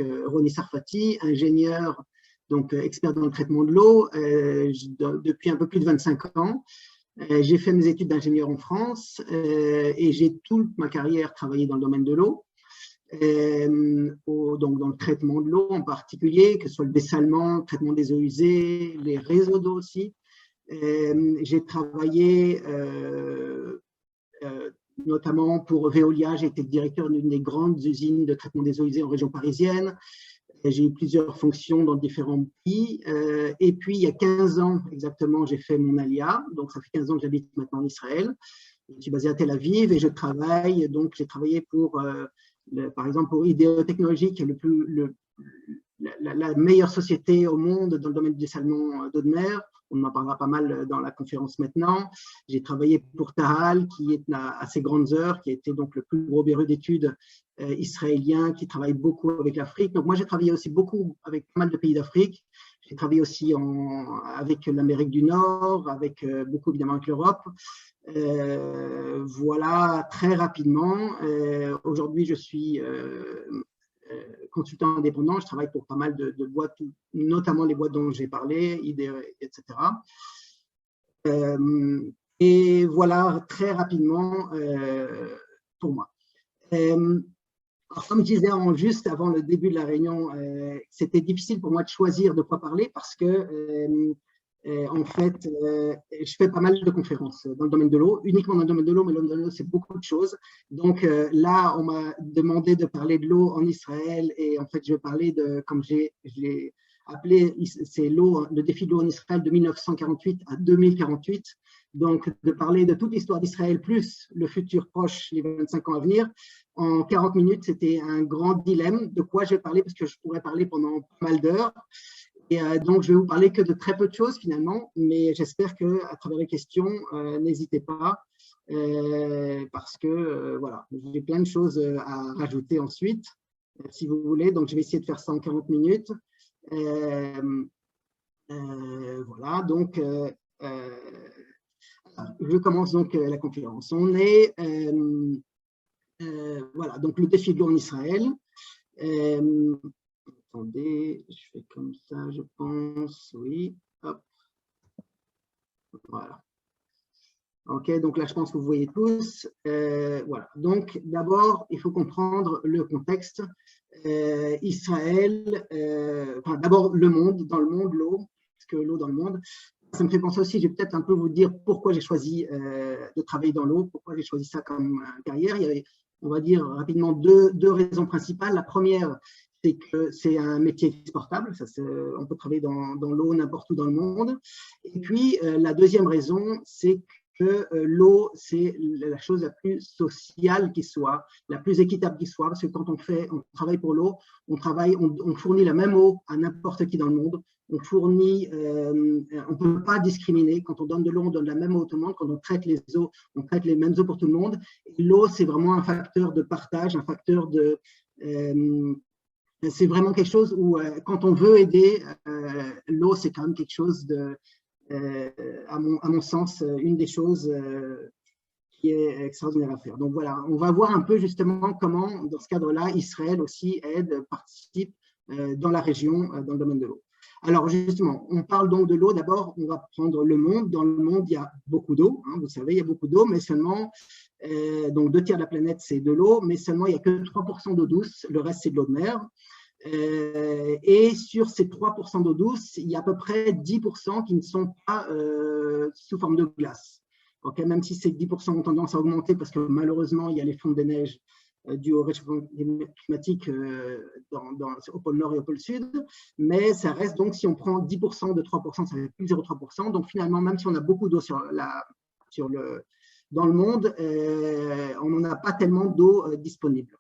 Roni Sarfati, ingénieur, donc expert dans le traitement de l'eau, depuis un peu plus de 25 ans. J'ai fait mes études d'ingénieur en France et j'ai toute ma carrière travaillé dans le domaine de l'eau. Donc dans le traitement de l'eau en particulier, que ce soit le dessalement, le traitement des eaux usées, les réseaux d'eau aussi. J'ai travaillé notamment pour Veolia, j'ai été directeur d'une des grandes usines de traitement des eaux usées en région parisienne. J'ai eu plusieurs fonctions dans différents pays. Et puis, il y a 15 ans exactement, j'ai fait mon ALIA. Donc, ça fait 15 ans que j'habite maintenant en Israël. Je suis basé à Tel Aviv et je travaille. Donc, j'ai travaillé pour, par exemple, pour IDEO Technologies, qui est la meilleure société au monde dans le domaine du dessalement d'eau de mer. On en parlera pas mal dans la conférence maintenant. J'ai travaillé pour Tahal, qui est à ses grandes heures, qui a été donc le plus gros bureau d'études israélien, qui travaille beaucoup avec l'Afrique. Donc moi, j'ai travaillé aussi beaucoup avec pas mal de pays d'Afrique. J'ai travaillé aussi avec l'Amérique du Nord, avec beaucoup évidemment avec l'Europe. Voilà, très rapidement. Aujourd'hui, je suis consultant indépendant, je travaille pour pas mal de boîtes, notamment les boîtes dont j'ai parlé, IDE, etc. Et voilà, très rapidement pour moi. Comme je disais juste avant le début de la réunion, c'était difficile pour moi de choisir de quoi parler parce que en fait, je fais pas mal de conférences dans le domaine de l'eau, uniquement dans le domaine de l'eau, mais le domaine de l'eau, c'est beaucoup de choses. Donc là, on m'a demandé de parler de l'eau en Israël et en fait, je vais parler de, comme je l'ai appelé, c'est l'eau, le défi de l'eau en Israël de 1948 à 2048. Donc, de parler de toute l'histoire d'Israël plus le futur proche, les 25 ans à venir. En 40 minutes, c'était un grand dilemme. De quoi je vais parler, parce que je pourrais parler pendant pas mal d'heures. Et donc, je vais vous parler que de très peu de choses finalement, mais j'espère qu'à travers les questions, n'hésitez pas, parce que voilà, j'ai plein de choses à rajouter ensuite, si vous voulez. Donc, je vais essayer de faire ça en 40 minutes. Voilà, donc, je commence donc la conférence. On est, voilà, donc le défi de l'eau en Israël. Attendez, je fais comme ça, je pense, oui, hop, voilà. Ok, donc là, je pense que vous voyez tous. Voilà, donc d'abord, il faut comprendre le contexte. Israël, enfin d'abord le monde, dans le monde, l'eau, parce que l'eau dans le monde, ça me fait penser aussi, je vais peut-être un peu vous dire pourquoi j'ai choisi de travailler dans l'eau, pourquoi j'ai choisi ça comme carrière. Il y avait, on va dire rapidement, deux raisons principales. La première, c'est que c'est un métier exportable, ça, on peut travailler dans l'eau n'importe où dans le monde. Et puis, la deuxième raison, c'est que l'eau, c'est la chose la plus sociale qui soit, la plus équitable qui soit, parce que quand on travaille pour l'eau, on fournit la même eau à n'importe qui dans le monde. On fournit, on ne peut pas discriminer. Quand on donne de l'eau, on donne la même eau à tout le monde. Quand on traite les eaux, on traite les mêmes eaux pour tout le monde. L'eau, c'est vraiment un facteur de partage, un facteur de… c'est vraiment quelque chose où, quand on veut aider, l'eau, c'est quand même quelque chose de… à mon sens, une des choses qui est extraordinaire à faire. Donc voilà, on va voir un peu justement comment, dans ce cadre-là, Israël aussi aide, participe dans la région, dans le domaine de l'eau. Alors justement, on parle donc de l'eau. D'abord, on va prendre le monde. Dans le monde, il y a beaucoup d'eau, hein, vous savez, il y a beaucoup d'eau, mais seulement, donc 2 tiers de la planète, c'est de l'eau, mais seulement il n'y a que 3% d'eau douce, le reste, c'est de l'eau de mer. Et sur ces 3% d'eau douce, il y a à peu près 10% qui ne sont pas sous forme de glace. Okay, même si ces 10% ont tendance à augmenter parce que malheureusement, il y a les fonds des neiges dû au réchauffement climatique au pôle Nord et au pôle Sud, mais ça reste donc, si on prend 10% de 3%, ça fait plus 0,3%. Donc finalement, même si on a beaucoup d'eau dans le monde, on n'en a pas tellement d'eau disponible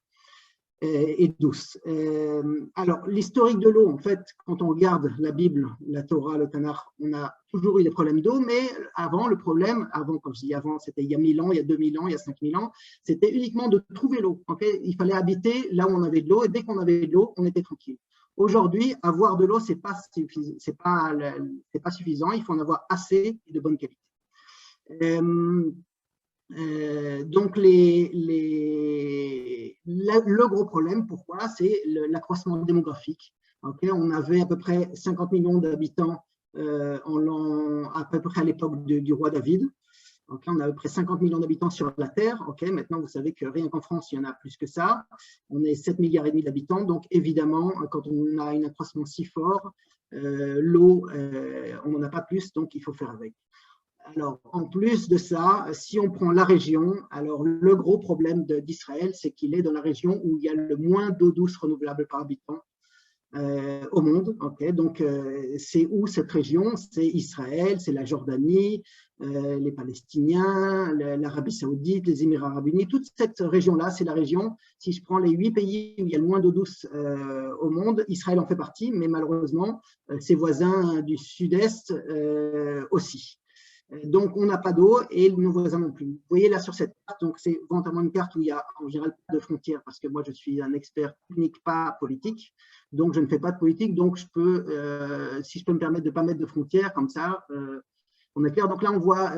et douce. Alors, l'historique de l'eau, en fait, quand on regarde la Bible, la Torah, le Tanakh, on a toujours eu des problèmes d'eau, mais avant, le problème, quand je dis avant, c'était il y a 1000 ans, il y a 2000 ans, il y a 5000 ans, c'était uniquement de trouver l'eau. Okay, il fallait habiter là où on avait de l'eau, et dès qu'on avait de l'eau, on était tranquille. Aujourd'hui, avoir de l'eau, c'est pas suffisant, il faut en avoir assez et de bonne qualité. Donc, le gros problème, pourquoi? C'est l'accroissement démographique. Okay, on avait à peu près 50 millions d'habitants à peu près à l'époque du roi David. Okay, on a à peu près 50 millions d'habitants sur la Terre. Okay, maintenant, vous savez que rien qu'en France, il y en a plus que ça. On est 7,5 milliards d'habitants. Donc, évidemment, quand on a un accroissement si fort, l'eau, on n'en a pas plus, donc il faut faire avec. Alors, en plus de ça, si on prend la région, alors le gros problème d'Israël, c'est qu'il est dans la région où il y a le moins d'eau douce renouvelable par habitant au monde. Okay, donc, c'est où cette région? C'est Israël, c'est la Jordanie, les Palestiniens, l'Arabie Saoudite, les Émirats Arabes Unis. Toute cette région-là, c'est la région. Si je prends les 8 pays où il y a le moins d'eau douce au monde, Israël en fait partie, mais malheureusement, ses voisins du sud-est aussi. Donc, on n'a pas d'eau et nos voisins non plus. Vous voyez là sur cette carte, donc c'est volontairement une carte où il y a en général pas de frontières parce que moi, je suis un expert technique, pas politique. Donc, je ne fais pas de politique. Donc, si je peux me permettre de ne pas mettre de frontières, comme ça, on est clair. Donc là, on voit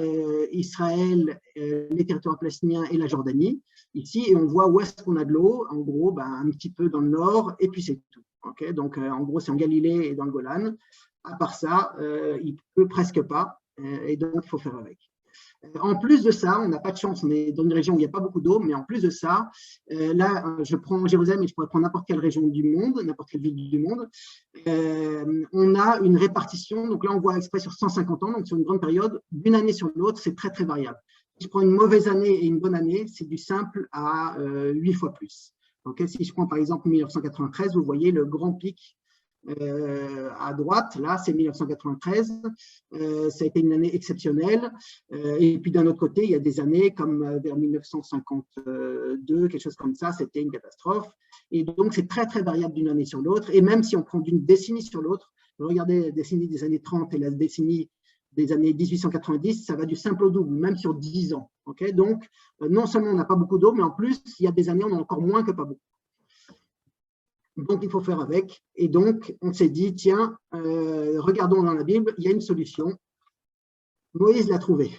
Israël, les territoires palestiniens et la Jordanie ici. Et on voit où est-ce qu'on a de l'eau. En gros, un petit peu dans le nord et puis c'est tout. Okay, donc, en gros, c'est en Galilée et dans le Golan. À part ça, il ne peut presque pas. Et donc, il faut faire avec. En plus de ça, on n'a pas de chance, on est dans une région où il n'y a pas beaucoup d'eau, mais en plus de ça, là, je prends Jérusalem et je pourrais prendre n'importe quelle région du monde, n'importe quelle ville du monde, on a une répartition, donc là, on voit exprès sur 150 ans, donc sur une grande période, d'une année sur l'autre, c'est très, très variable. Si je prends une mauvaise année et une bonne année, c'est du simple à 8 fois plus. Donc, si je prends par exemple 1993, vous voyez le grand pic à droite, là, c'est 1993. Ça a été une année exceptionnelle. Et puis d'un autre côté, il y a des années comme vers 1952, quelque chose comme ça, c'était une catastrophe. Et donc, c'est très, très variable d'une année sur l'autre. Et même si on prend d'une décennie sur l'autre, regardez la décennie des années 30 et la décennie des années 1890, ça va du simple au double, même sur 10 ans. Okay, donc, non seulement on n'a pas beaucoup d'eau, mais en plus, il y a des années, on a encore moins que pas beaucoup. Donc, il faut faire avec. Et donc, on s'est dit, tiens, regardons dans la Bible, il y a une solution. Moïse l'a trouvée.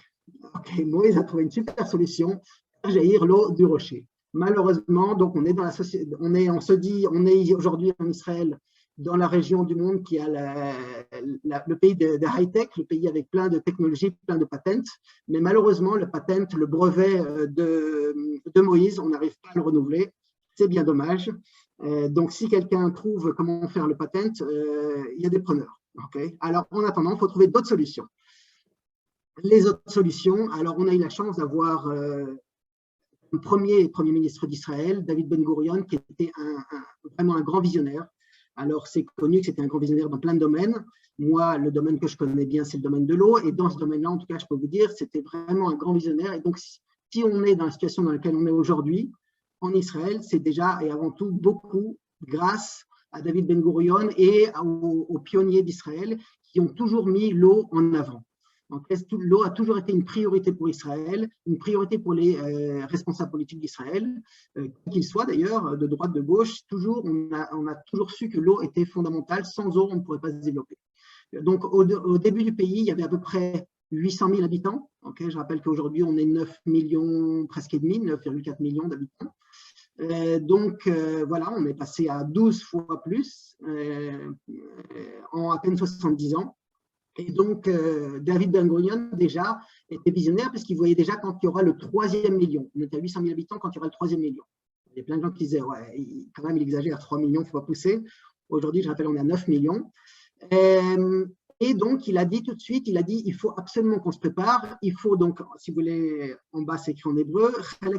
Okay, Moïse a trouvé une super solution, faire jaillir l'eau du rocher. Malheureusement, donc on est dans la société, on se dit, on est aujourd'hui en Israël, dans la région du monde qui a le pays de high-tech, le pays avec plein de technologies, plein de patents. Mais malheureusement, le patent, le brevet de Moïse, on n'arrive pas à le renouveler. C'est bien dommage. Donc, si quelqu'un trouve comment faire le patent, il y a des preneurs. Okay, alors, en attendant, il faut trouver d'autres solutions. Les autres solutions, alors on a eu la chance d'avoir le premier ministre d'Israël, David Ben Gurion, qui était vraiment un grand visionnaire. Alors, c'est connu que c'était un grand visionnaire dans plein de domaines. Moi, le domaine que je connais bien, c'est le domaine de l'eau. Et dans ce domaine-là, en tout cas, je peux vous dire, c'était vraiment un grand visionnaire. Et donc, si on est dans la situation dans laquelle on est aujourd'hui, en Israël, c'est déjà et avant tout beaucoup grâce à David Ben Gurion et aux pionniers d'Israël qui ont toujours mis l'eau en avant. Donc, l'eau a toujours été une priorité pour Israël, une priorité pour les responsables politiques d'Israël, qu'ils soient d'ailleurs de droite, de gauche. Toujours, on a toujours su que l'eau était fondamentale. Sans eau, on ne pourrait pas se développer. Donc, au début du pays, il y avait à peu près 800 000 habitants. Okay, je rappelle qu'aujourd'hui, on est 9 millions, presque et demi, 9,4 millions d'habitants. Donc, voilà, on est passé à 12 fois plus en à peine 70 ans. Et donc, David Ben Gurion, déjà, était visionnaire parce qu'il voyait déjà quand il y aura le 3e million. On était à 800 000 habitants quand il y aura le 3e million. Il y a plein de gens qui disaient, ouais, quand même, il exagère à 3 millions, il ne faut pas pousser. Aujourd'hui, je rappelle, on est à 9 millions. Et donc, il a dit tout de suite, il a dit, il faut absolument qu'on se prépare. Il faut donc, si vous voulez, en bas, c'est écrit en hébreu, ça veut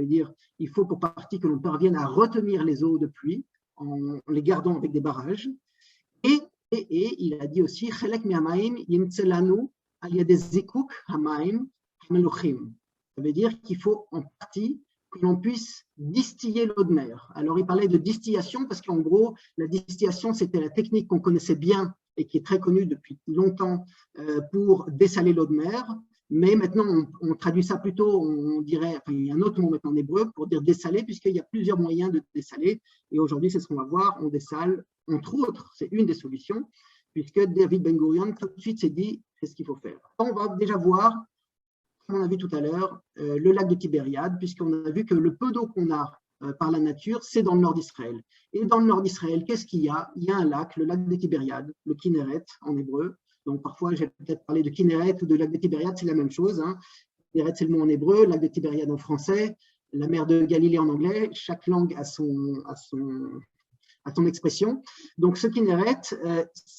dire, il faut pour partie que l'on parvienne à retenir les eaux de pluie en les gardant avec des barrages. Et il a dit aussi, ça veut dire qu'il faut en partie que l'on puisse distiller l'eau de mer. Alors, il parlait de distillation parce qu'en gros, la distillation, c'était la technique qu'on connaissait bien et qui est très connue depuis longtemps pour dessaler l'eau de mer. Mais maintenant, on traduit ça plutôt, on dirait, enfin, il y a un autre mot maintenant en hébreu pour dire dessaler, puisqu'il y a plusieurs moyens de dessaler. Et aujourd'hui, c'est ce qu'on va voir, on dessale, entre autres, c'est une des solutions, puisque David Ben Gurion tout de suite s'est dit c'est ce qu'il faut faire. On va déjà voir, comme on a vu tout à l'heure, le lac de Tibériade, puisqu'on a vu que le peu d'eau qu'on a par la nature, c'est dans le nord d'Israël. Et dans le nord d'Israël, qu'est-ce qu'il y a? Il y a un lac, le lac de Tibériade, le Kinneret en hébreu. Donc parfois, j'ai peut-être parlé de Kinneret ou de lac de Tibériade, c'est la même chose. Hein. Kinneret, c'est le mot en hébreu, lac de Tibériade en français, la mer de Galilée en anglais. Chaque langue a son expression. Donc ce Kinneret,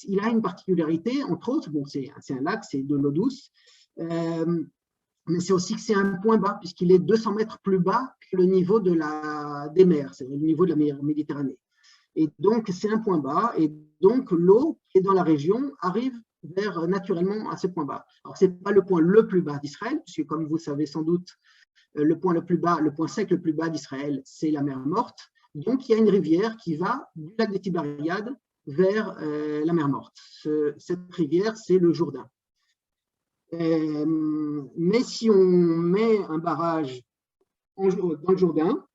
il a une particularité, entre autres, bon, c'est un lac, c'est de l'eau douce, mais c'est aussi que c'est un point bas, puisqu'il est 200 mètres plus bas que le niveau des mers, c'est-à-dire le niveau de la mer Méditerranée. Et donc, c'est un point bas, et donc l'eau qui est dans la région arrive naturellement à ce point bas. Alors, ce n'est pas le point le plus bas d'Israël, puisque comme vous savez sans doute, le point sec le plus bas d'Israël, c'est la mer Morte. Donc, il y a une rivière qui va du lac de Tibériade vers la mer Morte. Cette rivière, c'est le Jourdain. Mais si on met un barrage dans le Jourdain,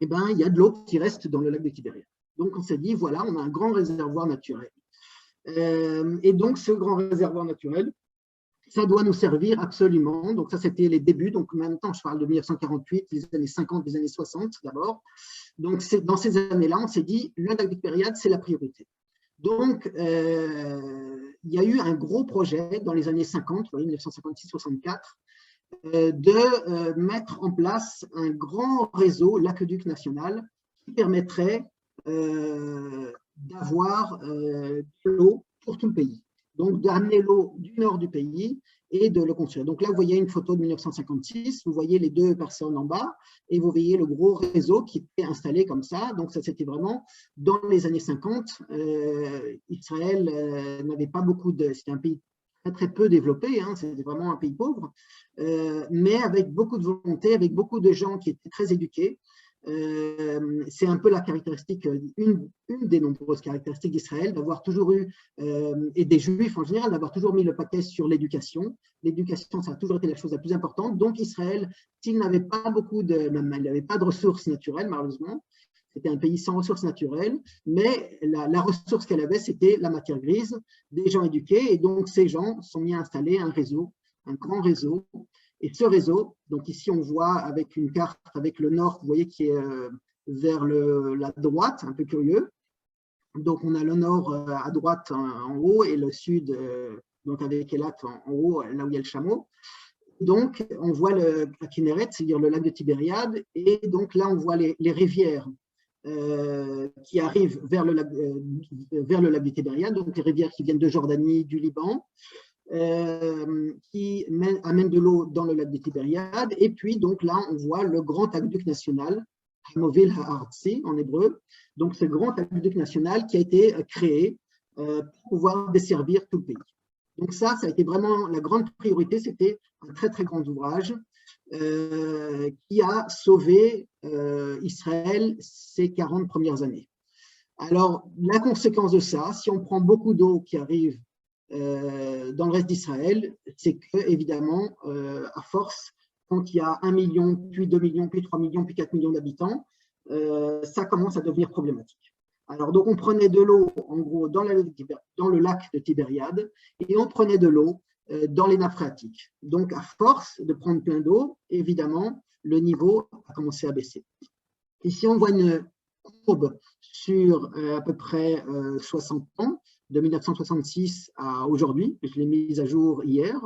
eh ben, il y a de l'eau qui reste dans le lac de Tibériade. Donc, on s'est dit, voilà, on a un grand réservoir naturel. Et donc, ce grand réservoir naturel, ça doit nous servir absolument. Donc, ça, c'était les débuts. Donc, maintenant, je parle de 1948, les années 50, les années 60 d'abord. Donc, dans ces années-là, on s'est dit, le lac de Tibériade, c'est la priorité. Donc, il y a eu un gros projet dans les années 50, 1956-64, de mettre en place un grand réseau, l'aqueduc national, qui permettrait d'avoir de l'eau pour tout le pays. Donc, d'amener l'eau du nord du pays et de le construire. Donc là, vous voyez une photo de 1956, vous voyez les deux personnes en bas et vous voyez le gros réseau qui était installé comme ça. Donc ça, c'était vraiment dans les années 50. Israël n'avait pas beaucoup de... C'était un pays très, très peu développé, hein, c'était vraiment un pays pauvre, mais avec beaucoup de volonté, avec beaucoup de gens qui étaient très éduqués. C'est un peu la caractéristique, une des nombreuses caractéristiques d'Israël, d'avoir toujours eu, et des Juifs en général, d'avoir toujours mis le paquet sur l'éducation. L'éducation, ça a toujours été la chose la plus importante. Donc Israël, s'il n'avait pas il n'avait pas de ressources naturelles, malheureusement, c'était un pays sans ressources naturelles, mais la ressource qu'elle avait, c'était la matière grise, des gens éduqués, et donc ces gens sont mis à installer un réseau, un grand réseau. Et ce réseau, donc ici on voit avec une carte avec le nord, vous voyez, qui est vers la droite, un peu curieux. Donc on a le nord à droite en haut et le sud, donc avec Elat en haut, là où il y a le chameau. Donc on voit la Kinneret, c'est-à-dire le lac de Tibériade, et donc là on voit les rivières qui arrivent vers le lac de Tibériade, donc les rivières qui viennent de Jordanie, du Liban. Qui amène de l'eau dans le lac de Tibériade. Et puis, donc là, on voit le grand aqueduc national, Hamovil Ha'artzi en hébreu. Donc, ce grand aqueduc national qui a été créé pour pouvoir desservir tout le pays. Donc ça a été vraiment la grande priorité. C'était un très, très grand ouvrage qui a sauvé Israël ces 40 premières années. Alors, la conséquence de ça, si on prend beaucoup d'eau qui arrive dans le reste d'Israël, c'est que, évidemment, à force, quand il y a 1 million, puis 2 millions, puis 3 millions, puis 4 millions d'habitants, ça commence à devenir problématique. Alors, donc, on prenait de l'eau, en gros, dans le lac de Tibériade, et on prenait de l'eau dans les nappes phréatiques. Donc, à force de prendre plein d'eau, évidemment, le niveau a commencé à baisser. Ici, on voit une courbe sur à peu près 60 ans, de 1966 à aujourd'hui. Je l'ai mise à jour hier.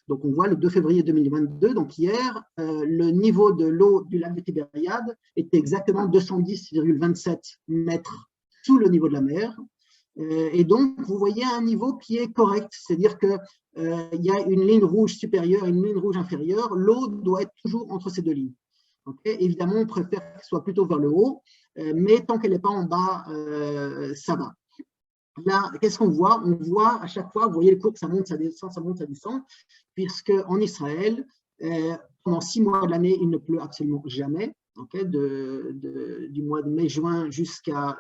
Donc, on voit le 2 février 2022. Donc, hier, le niveau de l'eau du lac de Tibériade était exactement 210,27 mètres sous le niveau de la mer. Et donc, vous voyez un niveau qui est correct. C'est-à-dire qu'il y a une ligne rouge supérieure et une ligne rouge inférieure. L'eau doit être toujours entre ces deux lignes. Okay. Évidemment, on préfère qu'elle soit plutôt vers le haut, mais tant qu'elle n'est pas en bas, ça va. Là, qu'est-ce qu'on voit? On voit à chaque fois, vous voyez les courbes, ça monte, ça descend, ça monte, ça descend, puisque en Israël, pendant 6 mois de l'année, il ne pleut absolument jamais. Okay, du mois de mai-juin jusqu'à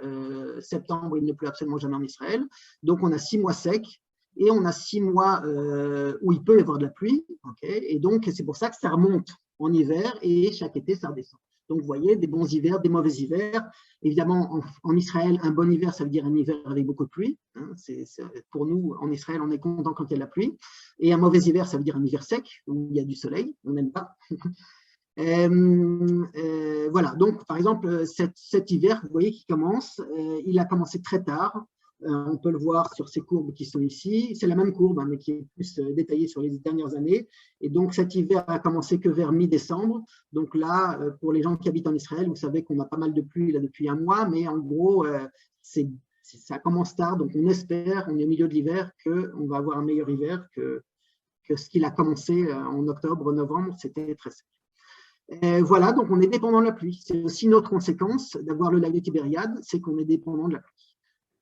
septembre, il ne pleut absolument jamais en Israël. Donc, on a 6 mois secs et on a 6 mois où il peut y avoir de la pluie. Okay, et donc, c'est pour ça que ça remonte en hiver et chaque été, ça redescend. Donc, vous voyez, des bons hivers, des mauvais hivers. Évidemment, en Israël, un bon hiver, ça veut dire un hiver avec beaucoup de pluie. Hein. Pour nous, en Israël, on est content quand il y a de la pluie. Et un mauvais hiver, ça veut dire un hiver sec, où il y a du soleil. On n'aime pas. Voilà, donc par exemple, cet hiver, vous voyez, qui commence, il a commencé très tard. On peut le voir sur ces courbes qui sont ici. C'est la même courbe, hein, mais qui est plus détaillée sur les dernières années. Et donc, cet hiver a commencé que vers mi-décembre. Donc là, pour les gens qui habitent en Israël, vous savez qu'on a pas mal de pluie là, depuis un mois, mais en gros, ça commence tard. Donc, on espère, on est au milieu de l'hiver, qu'on va avoir un meilleur hiver que ce qu'il a commencé en octobre, novembre. C'était très sec. Voilà, donc on est dépendant de la pluie. C'est aussi une autre conséquence d'avoir le lac de Tibériade, c'est qu'on est dépendant de la pluie.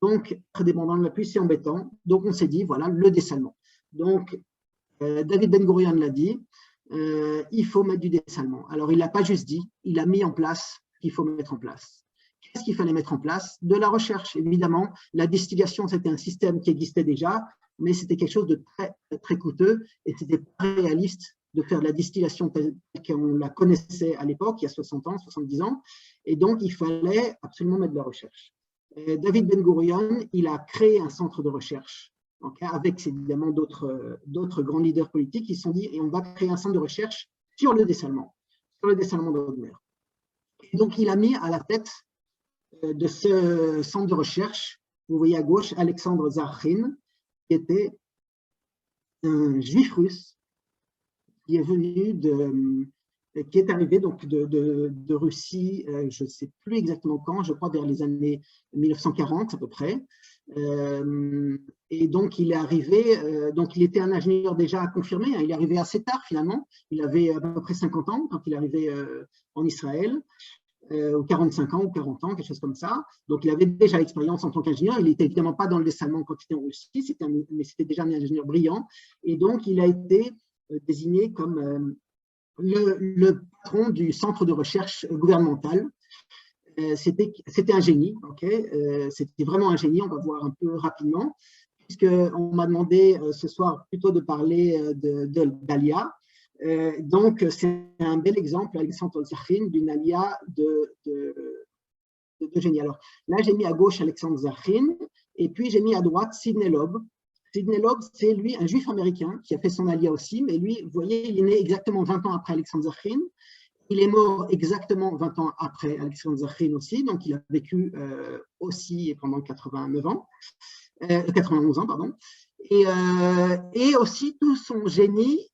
Donc, être dépendant de la pluie, c'est embêtant. Donc, on s'est dit, voilà, le dessalement. Donc, David Ben Gurion l'a dit, il faut mettre du dessalement. Alors, il ne l'a pas juste dit, il a mis en place ce qu'il faut mettre en place. Qu'est-ce qu'il fallait mettre en place? De la recherche, évidemment. La distillation, c'était un système qui existait déjà, mais c'était quelque chose de très, très coûteux et c'était pas réaliste de faire de la distillation telle qu'on la connaissait à l'époque, il y a 60 ans, 70 ans. Et donc, il fallait absolument mettre de la recherche. David Ben Gurion, il a créé un centre de recherche, okay, avec évidemment d'autres grands leaders politiques qui se sont dit, et on va créer un centre de recherche sur le dessalement d'eau de mer. Et donc, il a mis à la tête de ce centre de recherche, vous voyez à gauche, Alexandre Zakhin, qui était un juif russe qui est venu qui est arrivé donc de Russie, je ne sais plus exactement quand, je crois vers les années 1940 à peu près. Et donc il est arrivé, donc il était un ingénieur déjà confirmé, hein, il est arrivé assez tard finalement, il avait à peu près 50 ans quand il est arrivé en Israël, ou 45 ans ou 40 ans, quelque chose comme ça. Donc il avait déjà l'expérience en tant qu'ingénieur, il n'était évidemment pas dans le dessalement quand il était en Russie, mais c'était déjà un ingénieur brillant, et donc il a été désigné comme le patron du centre de recherche gouvernemental. C'était un génie, okay, c'était vraiment un génie, on va voir un peu rapidement, puisqu'on m'a demandé ce soir plutôt de parler d'Alia. Donc, c'est un bel exemple, Alexandre Zakhin, d'une Alia de génie. Alors, là, j'ai mis à gauche Alexandre Zakhin, et puis j'ai mis à droite Sidney Loeb. Sidney Loeb, c'est lui un juif américain qui a fait son alia aussi, mais lui, vous voyez, il est né exactement 20 ans après Alexandre Zakhin. Il est mort exactement 20 ans après Alexandre Zakhin aussi, donc il a vécu aussi pendant 89 ans, 91 ans, pardon. Et aussi tout son génie,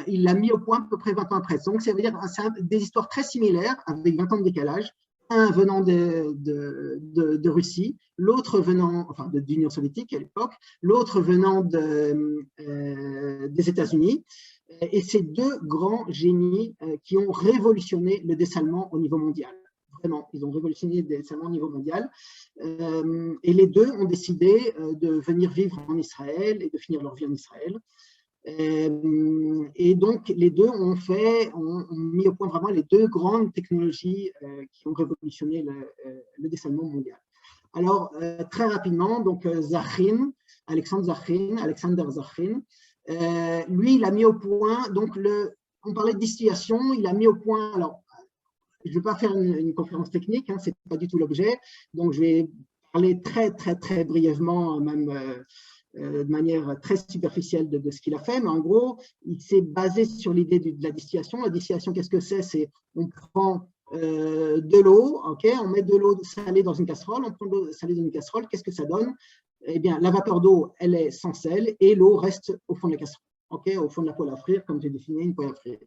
il l'a mis au point à peu près 20 ans après. Donc, ça veut dire c'est des histoires très similaires, avec 20 ans de décalage. Un venant de Russie, l'autre venant, enfin d'Union soviétique à l'époque, l'autre venant des États-Unis. Et ces deux grands génies qui ont révolutionné le dessalement au niveau mondial. Vraiment, ils ont révolutionné le dessalement au niveau mondial. Et les deux ont décidé de venir vivre en Israël et de finir leur vie en Israël. Et donc, les deux ont mis au point vraiment les deux grandes technologies qui ont révolutionné le dessalement mondial. Alors, très rapidement, donc Zakhin, Alexander Zakhin, lui, il a mis au point, donc on parlait de distillation, il a mis au point, alors, je ne vais pas faire une conférence technique, hein, ce n'est pas du tout l'objet, donc je vais parler très, très, très brièvement, même de manière très superficielle de ce qu'il a fait, mais en gros, il s'est basé sur l'idée de la distillation. La distillation, qu'est-ce que c'est? C'est on prend de l'eau, okay, on met de l'eau salée dans une casserole, on prend de l'eau salée dans une casserole, qu'est-ce que ça donne? Eh bien, la vapeur d'eau, elle est sans sel et l'eau reste au fond de la casserole, okay, au fond de la poêle à frire, comme j'ai défini une poêle à frire.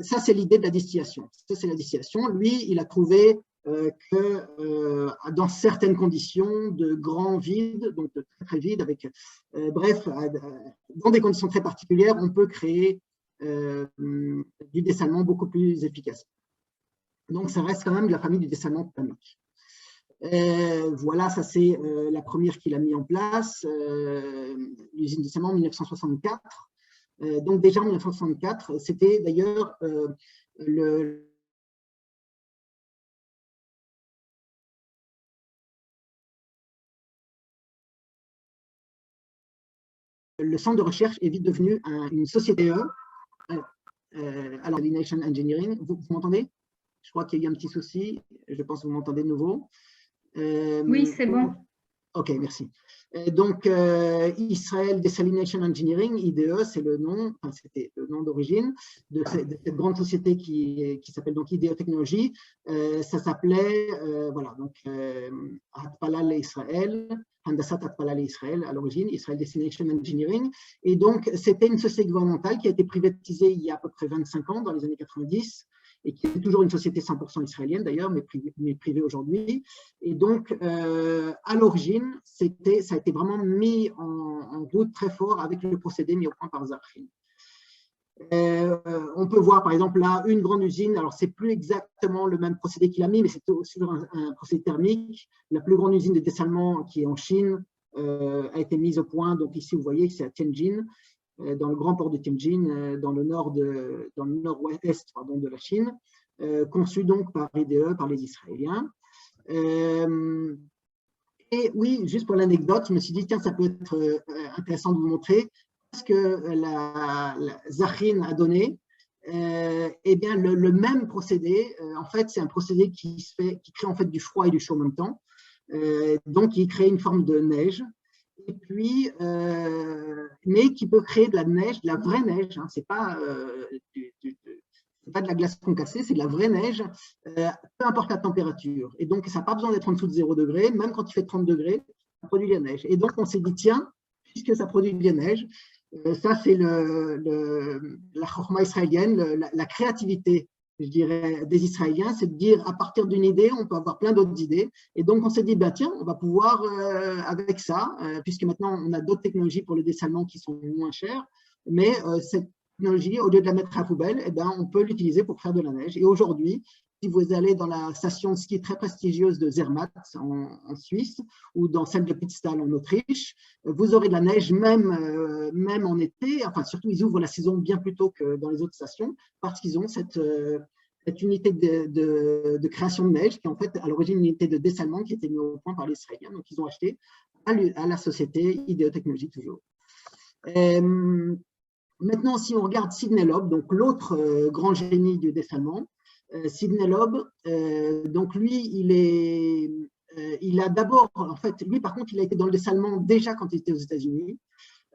Ça, c'est l'idée de la distillation. Ça, c'est la distillation. Lui, il a trouvé que dans certaines conditions de grands vides, donc de très, très vides, avec, bref, dans des conditions très particulières, on peut créer du dessalement beaucoup plus efficace. Donc, ça reste quand même de la famille du dessalement thermique. Voilà, ça c'est la première qu'il a mis en place, l'usine de dessalement en 1964. Donc déjà en 1964, c'était d'ailleurs le centre de recherche est vite devenu une société alors Alienation Engineering, vous m'entendez? Je crois qu'il y a eu un petit souci. Je pense que vous m'entendez de nouveau. Oui, c'est bon. OK, merci. Donc, Israel Desalination Engineering, IDE, c'est le nom, enfin, c'était le nom d'origine de cette grande société qui s'appelle donc IDE Technologies. Ça s'appelait, voilà, donc Hatpala Israël, Handasat Hatpala Israël à l'origine, Israel Desalination Engineering. Et donc, c'était une société gouvernementale qui a été privatisée il y a à peu près 25 ans, dans les années 90, et qui est toujours une société 100% israélienne d'ailleurs, mais privée aujourd'hui. Et donc, à l'origine, ça a été vraiment mis en route très fort avec le procédé mis au point par Zafrin. On peut voir par exemple là une grande usine, alors c'est plus exactement le même procédé qu'il a mis, mais c'est aussi un procédé thermique. La plus grande usine de dessalement qui est en Chine a été mise au point, donc ici vous voyez c'est à Tianjin, dans le grand port de Tianjin, dans le nord-ouest de la Chine, conçu donc par IDE, par les Israéliens. Et oui, juste pour l'anecdote, je me suis dit, tiens, ça peut être intéressant de vous montrer ce que la Zafrin a donné. Eh bien, le même procédé, en fait, c'est un procédé qui crée en fait du froid et du chaud en même temps. Donc, il crée une forme de neige. Et puis, mais qui peut créer de la neige, de la vraie neige. Hein, c'est pas de la glace concassée, c'est de la vraie neige, peu importe la température. Et donc, ça n'a pas besoin d'être en dessous de 0 degré, même quand il fait 30 degrés, ça produit de la neige. Et donc, on s'est dit, tiens, puisque ça produit de la neige, ça, c'est la chorma israélienne, la créativité, je dirais, des Israéliens, c'est de dire, à partir d'une idée, on peut avoir plein d'autres idées. Et donc, on s'est dit, ben, tiens, on va pouvoir, avec ça, puisque maintenant, on a d'autres technologies pour le dessalement qui sont moins chères, mais cette technologie, au lieu de la mettre à la poubelle, eh ben, on peut l'utiliser pour faire de la neige. Et aujourd'hui, si vous allez dans la station de ski très prestigieuse de Zermatt en Suisse ou dans celle de Pitztal en Autriche, vous aurez de la neige même en été. Enfin, surtout, ils ouvrent la saison bien plus tôt que dans les autres stations parce qu'ils ont cette unité de création de neige qui est en fait à l'origine une unité de dessalement qui a été mise au point par les Israéliens. Donc, ils ont acheté à la société IDE Technologies toujours. Maintenant, si on regarde Sidney Loeb, donc l'autre grand génie du dessalement, Sidney Loeb, donc lui, il a d'abord, en fait, lui par contre, il a été dans le dessalement déjà quand il était aux États-Unis.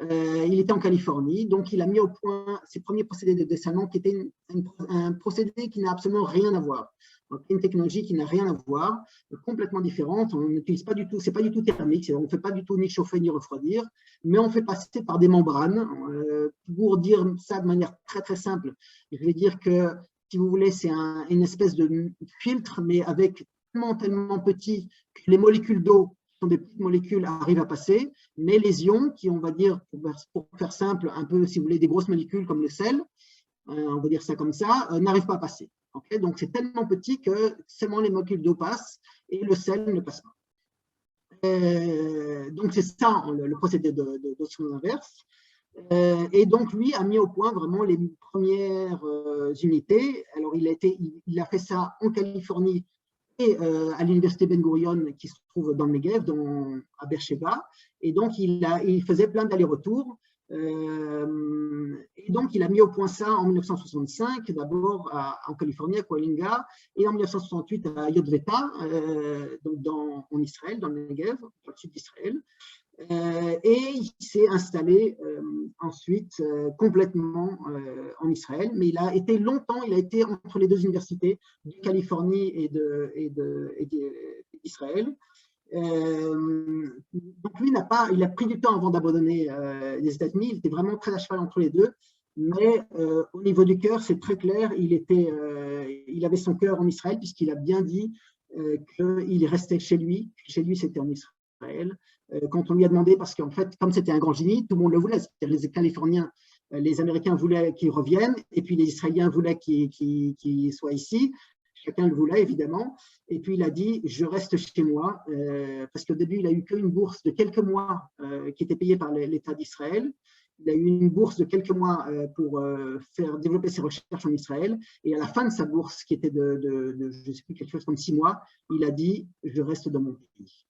Il était en Californie, donc il a mis au point ses premiers procédés de dessalement qui était un procédé qui n'a absolument rien à voir. Donc, une technologie qui n'a rien à voir, complètement différente. On n'utilise pas du tout, c'est pas du tout thermique, on ne fait pas du tout ni chauffer ni refroidir, mais on fait passer par des membranes. Pour dire ça de manière très très simple, je vais dire que si vous voulez, c'est une espèce de filtre, mais avec tellement petit que les molécules d'eau sont des petites molécules arrivent à passer, mais les ions, qui on va dire, pour faire simple, un peu, si vous voulez, des grosses molécules comme le sel, on va dire ça comme ça, n'arrivent pas à passer. Okay, donc c'est tellement petit que seulement les molécules d'eau passent et le sel ne passe pas. Donc c'est ça le procédé d'osmose inverse. Et donc lui a mis au point vraiment les premières unités. Alors il a fait ça en Californie et à l'université Ben Gurion qui se trouve dans le Negev, à Beersheba. Et donc il faisait plein d'allers-retours. Et donc, il a mis au point ça en 1965, d'abord en Californie, à Coalinga, et en 1968 à Yodveta, donc en Israël, dans le Negev, dans le sud d'Israël. Et il s'est installé ensuite complètement en Israël, mais il a été entre les deux universités de Californie et d'Israël. Donc lui, il a pris du temps avant d'abandonner les États-Unis. Il était vraiment très à cheval entre les deux. Mais au niveau du cœur, c'est très clair. Il avait son cœur en Israël puisqu'il a bien dit qu'il restait chez lui. Chez lui, c'était en Israël. Quand on lui a demandé, parce qu'en fait, comme c'était un grand génie, tout le monde le voulait. Les Californiens, les Américains voulaient qu'il revienne, et puis les Israéliens voulaient qu'il soit ici. Chacun le voulait, évidemment. Et puis, il a dit, je reste chez moi, parce qu'au début, il n'a eu qu'une bourse de quelques mois qui était payée par l'État d'Israël. Il a eu une bourse de quelques mois pour faire développer ses recherches en Israël. Et à la fin de sa bourse, qui était de je ne sais plus, quelque chose comme 6 mois, il a dit, je reste dans mon pays.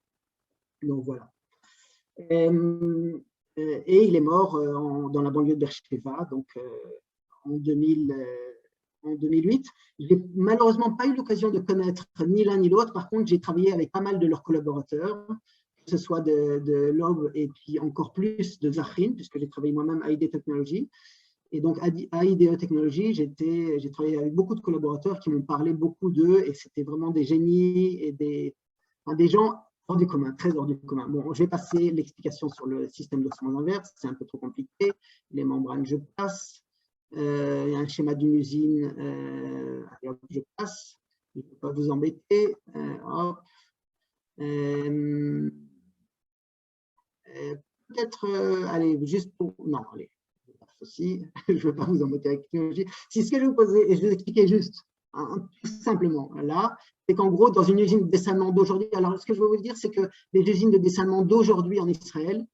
Donc, voilà. Et il est mort dans la banlieue de Beersheba, donc en 2000. en 2008. Je n'ai malheureusement pas eu l'occasion de connaître ni l'un ni l'autre. Par contre, j'ai travaillé avec pas mal de leurs collaborateurs, que ce soit de Loeb et puis encore plus de Zahrin, puisque j'ai travaillé moi-même à IDE Technologies. Et donc, à IDE Technologies, j'ai travaillé avec beaucoup de collaborateurs qui m'ont parlé beaucoup d'eux, et c'était vraiment des génies et des gens hors du commun, très hors du commun. Bon, je vais passer l'explication sur le système d'osmose inverse, c'est un peu trop compliqué. Les membranes, je passe. Il y a un schéma d'une usine, je passe. Je ne vais pas vous embêter. Peut-être, allez, juste pour… Non, allez, je passe aussi. Je ne veux pas vous embêter avec la technologie. Si ce que je vais vous poser, et je vais vous expliquer juste, tout simplement, là, c'est qu'en gros, dans une usine de dessalement d'aujourd'hui, alors ce que je veux vous dire, c'est que les usines de dessalement d'aujourd'hui en Israël,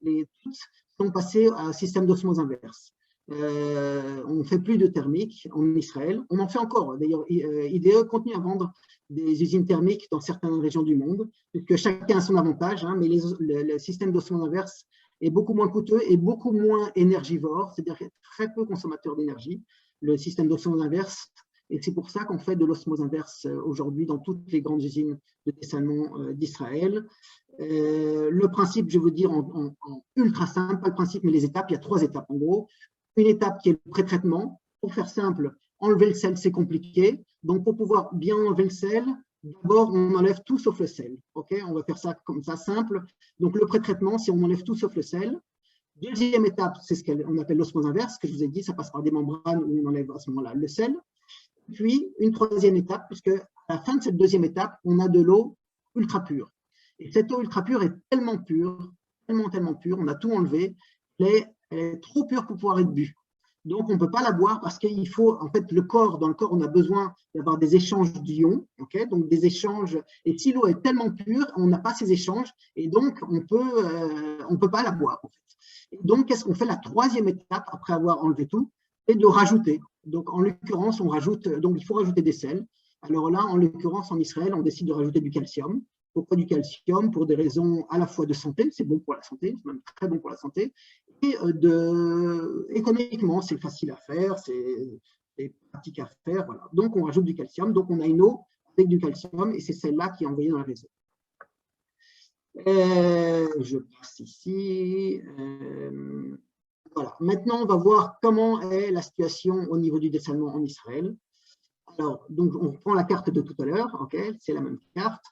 toutes sont passées à un système d'osmose inverse. On ne fait plus de thermique en Israël. On en fait encore. D'ailleurs, IDE continue à vendre des usines thermiques dans certaines régions du monde, puisque chacun a son avantage, hein, mais le système d'osmose inverse est beaucoup moins coûteux et beaucoup moins énergivore, c'est-à-dire très peu consommateur d'énergie, le système d'osmose inverse. Et c'est pour ça qu'on fait de l'osmose inverse aujourd'hui dans toutes les grandes usines de dessalement d'Israël. Le principe, je veux dire en ultra simple, pas le principe, mais les étapes, il y a 3 étapes en gros. Une étape qui est le pré-traitement. Pour faire simple, enlever le sel, c'est compliqué. Donc, pour pouvoir bien enlever le sel, d'abord, on enlève tout sauf le sel. Okay, on va faire ça comme ça, simple. Donc, le pré-traitement, c'est on enlève tout sauf le sel. Deuxième étape, c'est ce qu'on appelle l'osmose inverse, que je vous ai dit, ça passe par des membranes où on enlève à ce moment-là le sel. Puis, une troisième étape, puisque à la fin de cette deuxième étape, on a de l'eau ultra pure. Et cette eau ultra pure est tellement pure, tellement pure, on a tout enlevé, elle est trop pure pour pouvoir être bue. Donc, on ne peut pas la boire parce qu'il faut, en fait, dans le corps, on a besoin d'avoir des échanges d'ions, okay, donc des échanges, et si l'eau est tellement pure, on n'a pas ces échanges, et donc on peut pas la boire, en fait. Et donc, qu'est-ce qu'on fait? La troisième étape, après avoir enlevé tout, c'est de rajouter. Donc, en l'occurrence, donc il faut rajouter des sels. Alors là, en l'occurrence, en Israël, on décide de rajouter du calcium. Pourquoi du calcium? Pour des raisons à la fois de santé, c'est bon pour la santé, c'est même très bon pour la santé, et économiquement, c'est facile à faire, c'est pratique à faire. Voilà. Donc, on rajoute du calcium. Donc, on a une eau avec du calcium, et c'est celle-là qui est envoyée dans le réseau. Je passe ici. Voilà. Maintenant, on va voir comment est la situation au niveau du dessalement en Israël. Alors, donc, on prend la carte de tout à l'heure, okay, c'est la même carte.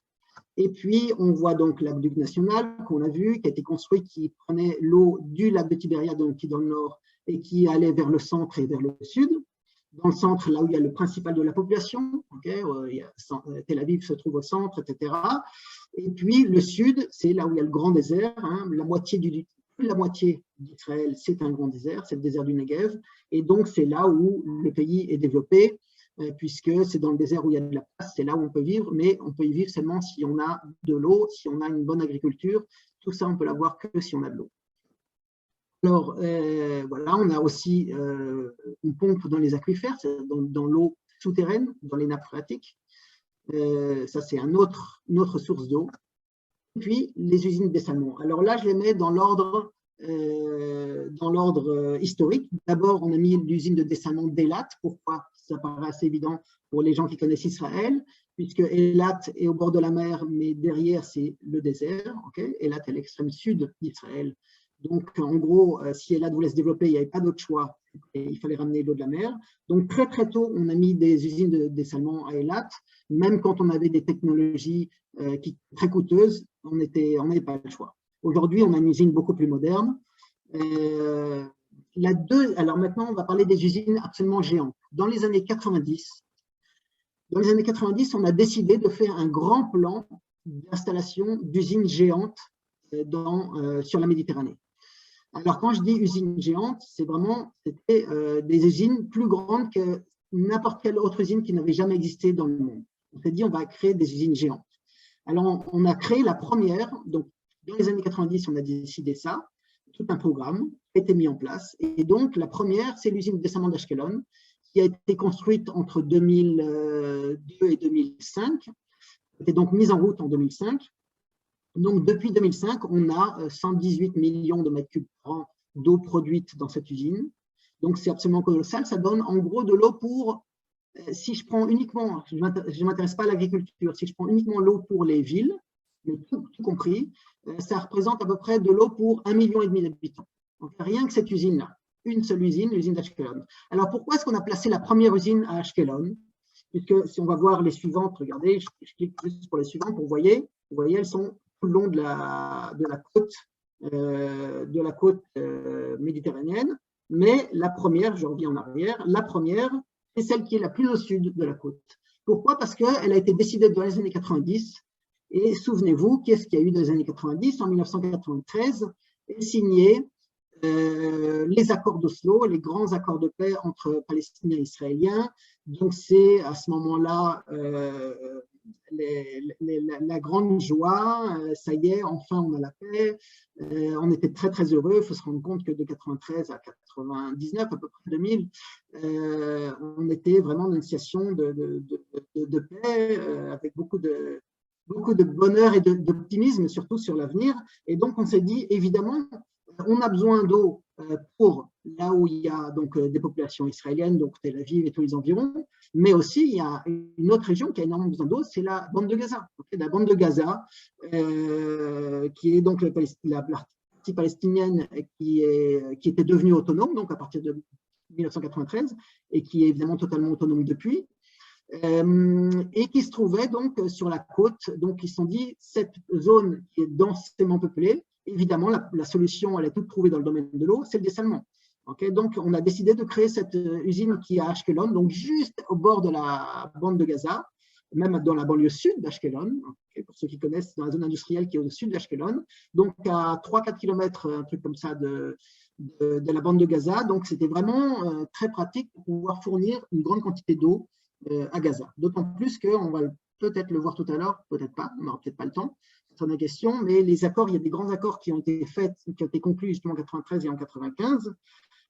Et puis, on voit donc l'aqueduc national qu'on a vu, qui a été construit, qui prenait l'eau du lac de Tibériade, donc qui est dans le nord, et qui allait vers le centre et vers le sud. Dans le centre, là où il y a le principal de la population, okay, Tel Aviv se trouve au centre, etc. Et puis, le sud, c'est là où il y a le grand désert, hein, la moitié d'Israël, c'est un grand désert, c'est le désert du Negev, et donc c'est là où le pays est développé, puisque c'est dans le désert où il y a de la place, c'est là où on peut vivre, mais on peut y vivre seulement si on a de l'eau, si on a une bonne agriculture. Tout ça, on peut l'avoir que si on a de l'eau. Alors, voilà, on a aussi une pompe dans les aquifères, dans l'eau souterraine, dans les nappes phréatiques. Ça, c'est une autre source d'eau. Puis, les usines de dessalement. Alors là, je les mets dans l'ordre historique. D'abord, on a mis l'usine de dessalement d'Eilat. Pourquoi? Ça paraît assez évident pour les gens qui connaissent Israël, puisque Eilat est au bord de la mer, mais derrière, c'est le désert. Okay, Eilat est à l'extrême sud d'Israël. Donc, en gros, si Eilat voulait se développer, il n'y avait pas d'autre choix. Et il fallait ramener l'eau de la mer. Donc, très tôt, on a mis des usines de dessalement à Eilat. Même quand on avait des technologies très coûteuses, on n'avait pas le choix. Aujourd'hui, on a une usine beaucoup plus moderne. Alors maintenant, on va parler des usines absolument géantes. Dans les années 90, on a décidé de faire un grand plan d'installation d'usines géantes sur la Méditerranée. Alors, quand je dis usines géantes, c'était des usines plus grandes que n'importe quelle autre usine qui n'avait jamais existé dans le monde. On s'est dit, on va créer des usines géantes. Alors, on a créé la première, donc dans les années 90, on a décidé ça, tout un programme a été mis en place. Et donc, la première, c'est l'usine de dessalement d'Ashkelon, qui a été construite entre 2002 et 2005, était donc mise en route en 2005. Donc, depuis 2005, on a 118 millions de mètres cubes par an d'eau produite dans cette usine. Donc, c'est absolument colossal. Ça donne en gros de l'eau pour Si je prends uniquement, je ne m'intéresse pas à l'agriculture, si je prends uniquement l'eau pour les villes, mais tout compris, ça représente à peu près de l'eau pour 1,5 million d'habitants. Donc, rien que cette usine-là, une seule usine, l'usine d'Ashkelon. Alors, pourquoi est-ce qu'on a placé la première usine à Ashkelon? Puisque si on va voir les suivantes, regardez, je clique juste pour les suivantes, vous voyez, elles sont tout le long de la côte méditerranéenne. Mais la première, je reviens en arrière, la première, c'est celle qui est la plus au sud de la côte. Pourquoi? Parce qu'elle a été décidée dans les années 90. Et souvenez-vous, qu'est-ce qu'il y a eu dans les années 90? En 1993, est signé les accords d'Oslo, les grands accords de paix entre Palestiniens et Israéliens. Donc, c'est à ce moment-là la grande joie. Ça y est, enfin, on a la paix. On était très, très heureux. Il faut se rendre compte que de 93 à 99, à peu près 2000, on était vraiment dans une situation de paix avec beaucoup de bonheur et d'optimisme, surtout sur l'avenir. Et donc, on s'est dit, évidemment, on a besoin d'eau pour là où il y a donc des populations israéliennes, donc Tel Aviv et tous les environs, mais aussi il y a une autre région qui a énormément besoin d'eau, c'est la bande de Gaza. La bande de Gaza, qui est donc la partie palestinienne qui était devenue autonome, donc à partir de 1993, et qui est évidemment totalement autonome depuis. Et qui se trouvait donc sur la côte. Donc, ils se sont dit, cette zone qui est densément peuplée, évidemment, la solution, elle est toute trouvée dans le domaine de l'eau, c'est le dessalement. Okay, donc, on a décidé de créer cette usine qui est à Ashkelon, donc juste au bord de la bande de Gaza, même dans la banlieue sud d'Ashkelon, okay, pour ceux qui connaissent, dans la zone industrielle qui est au sud d'Ashkelon, donc à 3-4 km, un truc comme ça, de la bande de Gaza. Donc, c'était vraiment très pratique pour pouvoir fournir une grande quantité d'eau à Gaza. D'autant plus qu'on va peut-être le voir tout à l'heure, peut-être pas, on n'aura peut-être pas le temps, c'est une question, mais les accords, il y a des grands accords qui ont été faits, qui ont été conclus justement en 93 et en 95,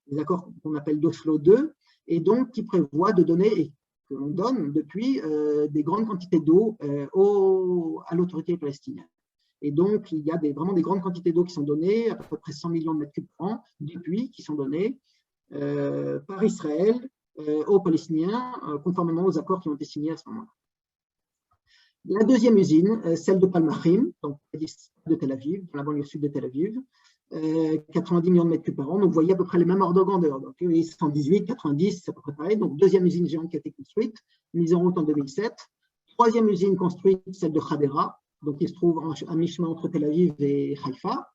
les accords qu'on appelle d'Oslo 2, et donc qui prévoient de donner, et que l'on donne depuis, des grandes quantités d'eau à l'autorité palestinienne. Et donc, il y a vraiment des grandes quantités d'eau qui sont données, à peu près 100 millions de mètres cubes par an, depuis, qui sont données par Israël aux Palestiniens, conformément aux accords qui ont été signés à ce moment-là. La deuxième usine, celle de Palmachim, donc de Tel Aviv, dans la banlieue sud de Tel Aviv, 90 millions de mètres cubes par an. Donc, vous voyez à peu près les mêmes ordres de grandeur. Donc, 118, 90, c'est à peu près pareil. Donc, deuxième usine géante qui a été construite, mise en route en 2007. Troisième usine construite, celle de Hadera, donc qui se trouve à mi-chemin entre Tel Aviv et Haïfa.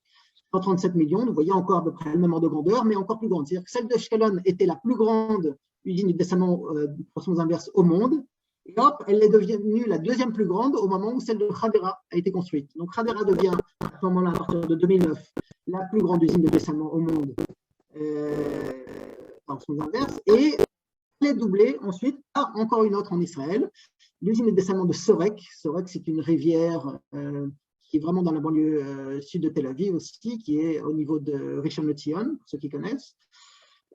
137 millions, vous voyez encore à peu près le même ordre de grandeur, mais encore plus grande. C'est-à-dire que celle de Ashkelon était la plus grande usine de dessalement de proportions inverses au monde. Et hop, elle est devenue la deuxième plus grande au moment où celle de Hadera a été construite. Donc Hadera devient à ce moment-là, à partir de 2009, la plus grande usine de dessalement au monde en proportions inverses. Et elle est doublée ensuite par encore une autre en Israël, l'usine de dessalement de Sorek. Sorek, c'est une rivière qui est vraiment dans la banlieue sud de Tel Aviv aussi, qui est au niveau de Rishon LeZion, pour ceux qui connaissent.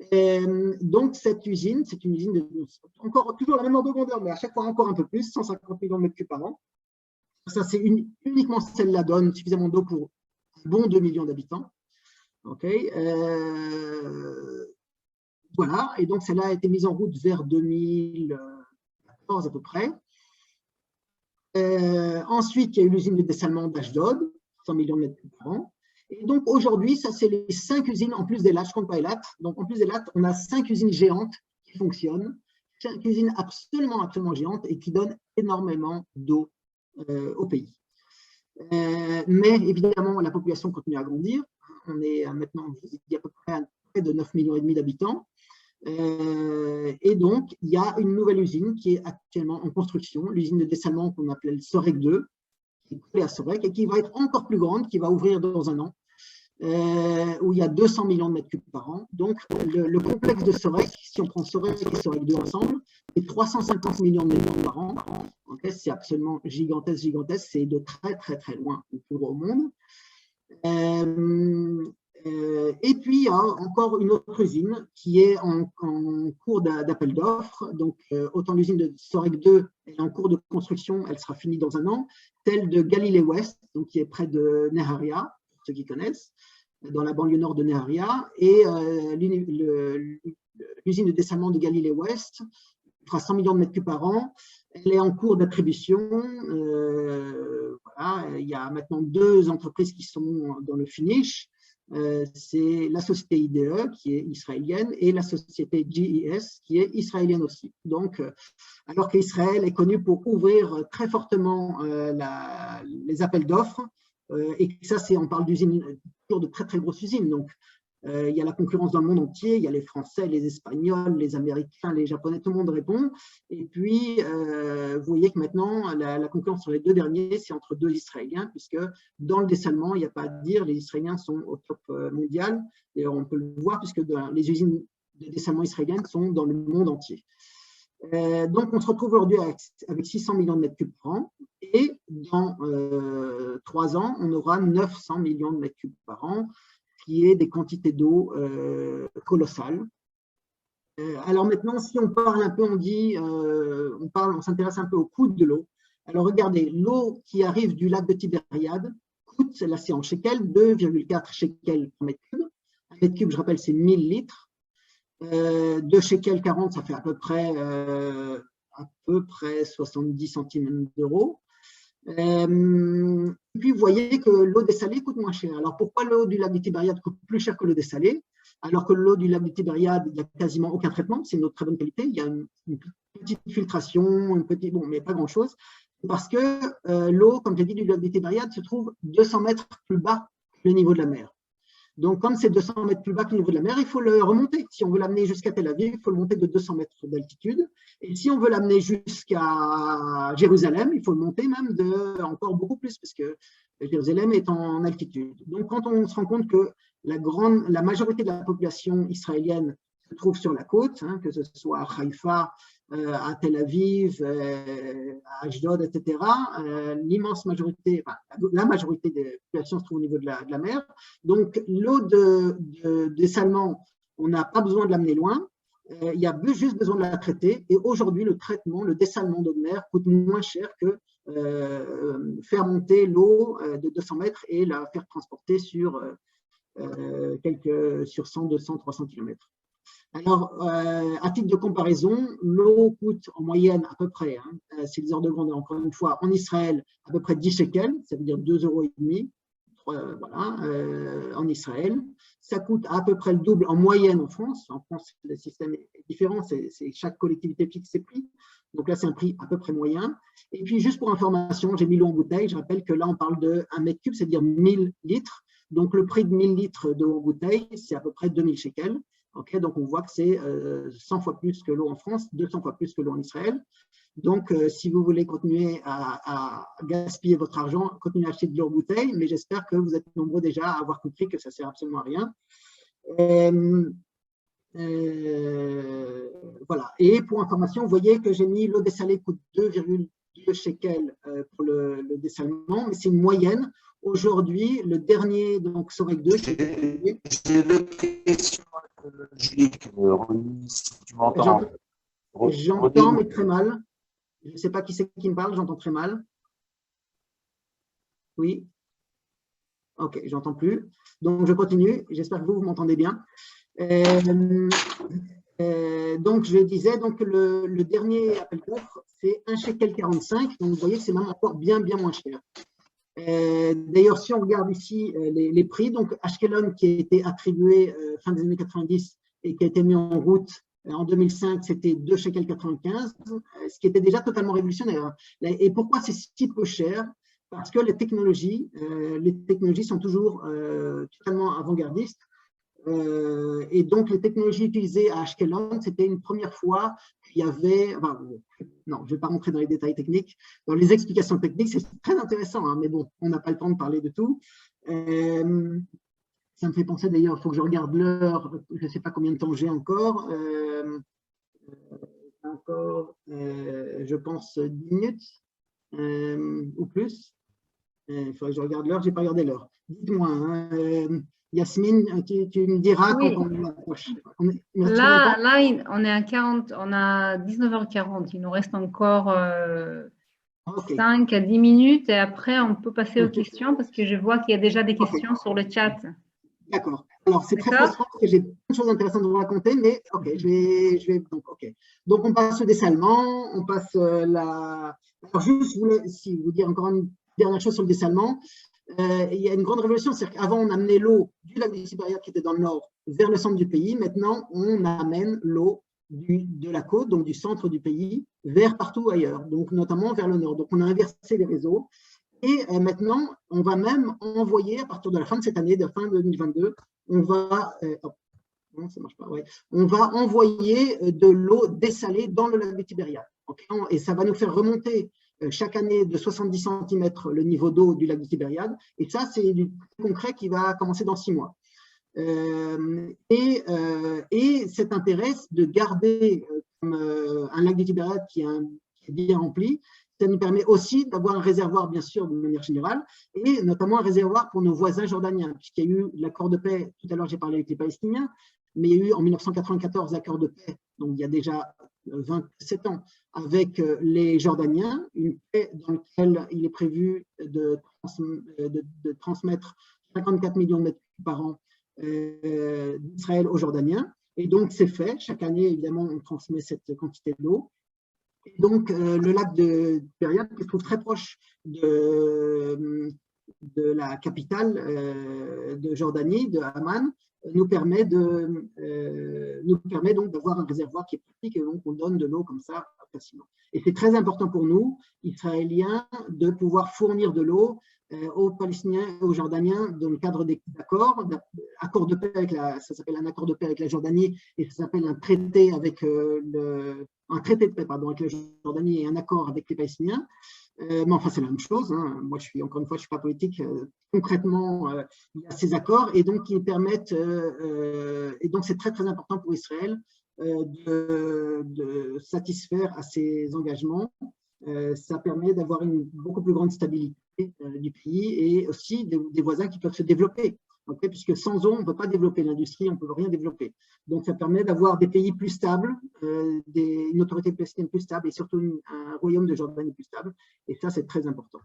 Et donc, cette usine, c'est une usine encore toujours la même ordre de grandeur, mais à chaque fois encore un peu plus, 150 millions de mètres cubes par an. Ça, c'est uniquement celle-là donne suffisamment d'eau pour un bon 2 millions d'habitants. Okay. Voilà, et donc celle-là a été mise en route vers 2014 à peu près. Ensuite, il y a eu l'usine de dessalement d'Ashdod, 100 millions de mètres cubes par an. Et donc, aujourd'hui, ça, c'est les 5 usines, en plus des LAT, je ne compte pas les LAT. Donc, en plus des LAT, on a 5 usines géantes qui fonctionnent, 5 usines absolument géantes et qui donnent énormément d'eau au pays. Mais évidemment, la population continue à grandir. On est maintenant, il y a à peu près de 9,5 millions d'habitants. Et donc, il y a une nouvelle usine qui est actuellement en construction, l'usine de dessalement qu'on appelait le Sorek 2, qui est collée à Sorek et qui va être encore plus grande, qui va ouvrir dans un an, où il y a 200 millions de mètres cubes par an. Donc, le complexe de Sorek, si on prend Sorek et Sorek 2 ensemble, c'est 350 millions de mètres cubes par an. Okay, c'est absolument gigantesque, c'est de très loin le plus gros au monde. Et puis, il y a encore une autre usine qui est en cours d'appel d'offres. Donc, autant l'usine de Sorek 2 est en cours de construction, elle sera finie dans un an, celle de Galilee West, donc qui est près de Neharia, pour ceux qui connaissent, dans la banlieue nord de Neharia, et l'usine de dessalement de Galilee West, fera 100 millions de mètres cubes par an. Elle est en cours d'attribution. Voilà, il y a maintenant 2 entreprises qui sont dans le finish. C'est la société IDE qui est israélienne et la société GES qui est israélienne aussi. Donc, alors qu'Israël est connu pour ouvrir très fortement les appels d'offres, et ça, on parle d'usines, toujours de très très grosses usines. Donc, il y a la concurrence dans le monde entier, il y a les Français, les Espagnols, les Américains, les Japonais, tout le monde répond. Et puis, vous voyez que maintenant, la concurrence sur les 2 derniers, c'est entre 2 Israéliens, puisque dans le dessalement, il n'y a pas à dire, les Israéliens sont au top mondial. D'ailleurs, on peut le voir, puisque les usines de dessalement israéliennes sont dans le monde entier. Donc, on se retrouve aujourd'hui avec 600 millions de mètres cubes par an, et dans 3 ans, on aura 900 millions de mètres cubes par an, qui est des quantités d'eau colossales. Alors maintenant, si on parle un peu, on s'intéresse un peu au coût de l'eau. Alors regardez, l'eau qui arrive du lac de Tibériade coûte, là c'est en shekels, 2,4 shekels par mètre cube. Un mètre cube, je rappelle, c'est 1000 litres. 2 shekels 40, ça fait à peu près 70 centimes d'euros. Et puis, vous voyez que l'eau dessalée coûte moins cher. Alors, pourquoi l'eau du lac de Tibériade coûte plus cher que l'eau dessalée, alors que l'eau du lac de Tibériade, il n'y a quasiment aucun traitement, c'est une eau de très bonne qualité, il y a une petite filtration, bon, mais pas grand-chose, parce que l'eau, comme j'ai dit, du lac de Tibériade se trouve 200 mètres plus bas que le niveau de la mer. Donc, comme c'est 200 mètres plus bas que le niveau de la mer, il faut le remonter. Si on veut l'amener jusqu'à Tel Aviv, il faut le monter de 200 mètres d'altitude. Et si on veut l'amener jusqu'à Jérusalem, il faut le monter même encore beaucoup plus, parce que Jérusalem est en altitude. Donc, quand on se rend compte que la majorité de la population israélienne se trouve sur la côte, que ce soit à Haïfa, à Tel Aviv, à Ashdod, etc., l'immense majorité, la majorité des populations se trouve au niveau de la mer. Donc, l'eau de dessalement, on n'a pas besoin de l'amener loin, il y a juste besoin de la traiter. Et aujourd'hui, le dessalement d'eau de mer coûte moins cher que faire monter l'eau de 200 mètres et la faire transporter sur 100, 200, 300 km. Alors, à titre de comparaison, l'eau coûte en moyenne à peu près, c'est des ordres de grandeur, encore une fois, en Israël, à peu près 10 shekels, ça veut dire 2,5 €, voilà, en Israël. Ça coûte à peu près le double en moyenne en France. En France, le système est différent, chaque collectivité fixe ses prix. Donc là, c'est un prix à peu près moyen. Et puis, juste pour information, j'ai mis l'eau en bouteille. Je rappelle que là, on parle de 1 mètre cube, c'est-à-dire 1000 litres. Donc, le prix de 1000 litres d'eau en bouteille, c'est à peu près 2000 shekels. Okay, donc, on voit que c'est 100 fois plus que l'eau en France, 200 fois plus que l'eau en Israël. Donc, si vous voulez continuer à gaspiller votre argent, continuez à acheter de l'eau en bouteille, mais j'espère que vous êtes nombreux déjà à avoir compris que ça ne sert absolument à rien. Voilà. Et pour information, vous voyez que j'ai mis l'eau dessalée coûte 2,2 shekels pour le dessalement, mais c'est une moyenne. Aujourd'hui, le dernier, donc Sorek 2, c'est deux questions, Julie, si tu m'entends. J'entends, mais très mal. Je ne sais pas qui c'est qui me parle, j'entends très mal. Oui. Ok, j'entends plus. Donc, je continue. J'espère que vous m'entendez bien. Donc, je disais, donc, le dernier appel d'offres, c'est 1 shekel 45. Donc, vous voyez que c'est même encore bien moins cher. D'ailleurs, si on regarde ici les prix, donc Ashkelon qui a été attribué fin des années 90 et qui a été mis en route en 2005, c'était 2 shekels 95, ce qui était déjà totalement révolutionnaire. Et pourquoi c'est si peu cher? Parce que les technologies sont toujours totalement avant-gardistes. Et donc, les technologies utilisées à Ashkelon, c'était une première fois qu'il y avait… Enfin, non, je ne vais pas rentrer dans les détails techniques. Dans les explications techniques, c'est très intéressant, mais bon, on n'a pas le temps de parler de tout. Ça me fait penser d'ailleurs, il faut que je regarde l'heure, je ne sais pas combien de temps j'ai encore. Je pense 10 minutes ou plus. Il faudrait que je regarde l'heure, je n'ai pas regardé l'heure. Dites-moi, Yasmine, tu me diras oui. quand on approche. Là, on est à 40, on a 19h40. Il nous reste encore 5 à 10 minutes et après, on peut passer aux questions parce que je vois qu'il y a déjà des questions sur le chat. D'accord. Alors, c'est très frustrant parce que j'ai plein de choses intéressantes à vous raconter, mais ok, donc, on passe le dessalement, on passe la… Alors, juste, je voulais vous dire encore une dernière chose sur le dessalement. Il y a une grande révolution, c'est-à-dire qu'avant, on amenait l'eau du lac du Sibéria qui était dans le nord vers le centre du pays. Maintenant, on amène l'eau de la côte, donc du centre du pays, vers partout ailleurs, donc notamment vers le nord. Donc, on a inversé les réseaux. Et maintenant, on va même envoyer, à partir de la fin de cette année, de fin 2022, on va, non, ça marche pas, ouais. On va envoyer de l'eau dessalée dans le lac du Tibériade. Okay, et ça va nous faire remonter chaque année de 70 cm le niveau d'eau du lac du Tibériade. Et ça, c'est du concret qui va commencer dans 6 mois. Et cet intérêt de garder un lac du Tibériade qui est bien rempli, ça nous permet aussi d'avoir un réservoir, bien sûr, de manière générale, et notamment un réservoir pour nos voisins jordaniens, puisqu'il y a eu l'accord de paix, tout à l'heure j'ai parlé avec les Palestiniens, mais il y a eu en 1994 l'accord de paix, donc il y a déjà 27 ans, avec les Jordaniens, une paix dans laquelle il est prévu de transmettre 54 millions de mètres cubes par an d'Israël aux Jordaniens. Et donc, c'est fait. Chaque année, évidemment, on transmet cette quantité d'eau. Et donc, le lac de Tibériade, qui se trouve très proche de la capitale de Jordanie, de Amman, nous permet donc d'avoir un réservoir qui est pratique et donc on donne de l'eau comme ça facilement. Et c'est très important pour nous, Israéliens, de pouvoir fournir de l'eau aux Palestiniens et aux Jordaniens dans le cadre d'accords, accord de paix ça s'appelle un accord de paix avec la Jordanie et ça s'appelle un traité avec un traité de paix avec la Jordanie et un accord avec les Palestiniens. Mais enfin, c'est la même chose. Hein. Moi, encore une fois, je ne suis pas politique. Concrètement, il y a ces accords et donc ils permettent, et donc c'est très très important pour Israël de satisfaire à ces engagements. Ça permet d'avoir une beaucoup plus grande stabilité du pays et aussi des voisins qui peuvent se développer. Okay, puisque sans eau, on ne peut pas développer l'industrie, on ne peut rien développer. Donc, ça permet d'avoir des pays plus stables, une autorité palestinienne plus stable et surtout un royaume de Jordanie plus stable. Et ça, c'est très important.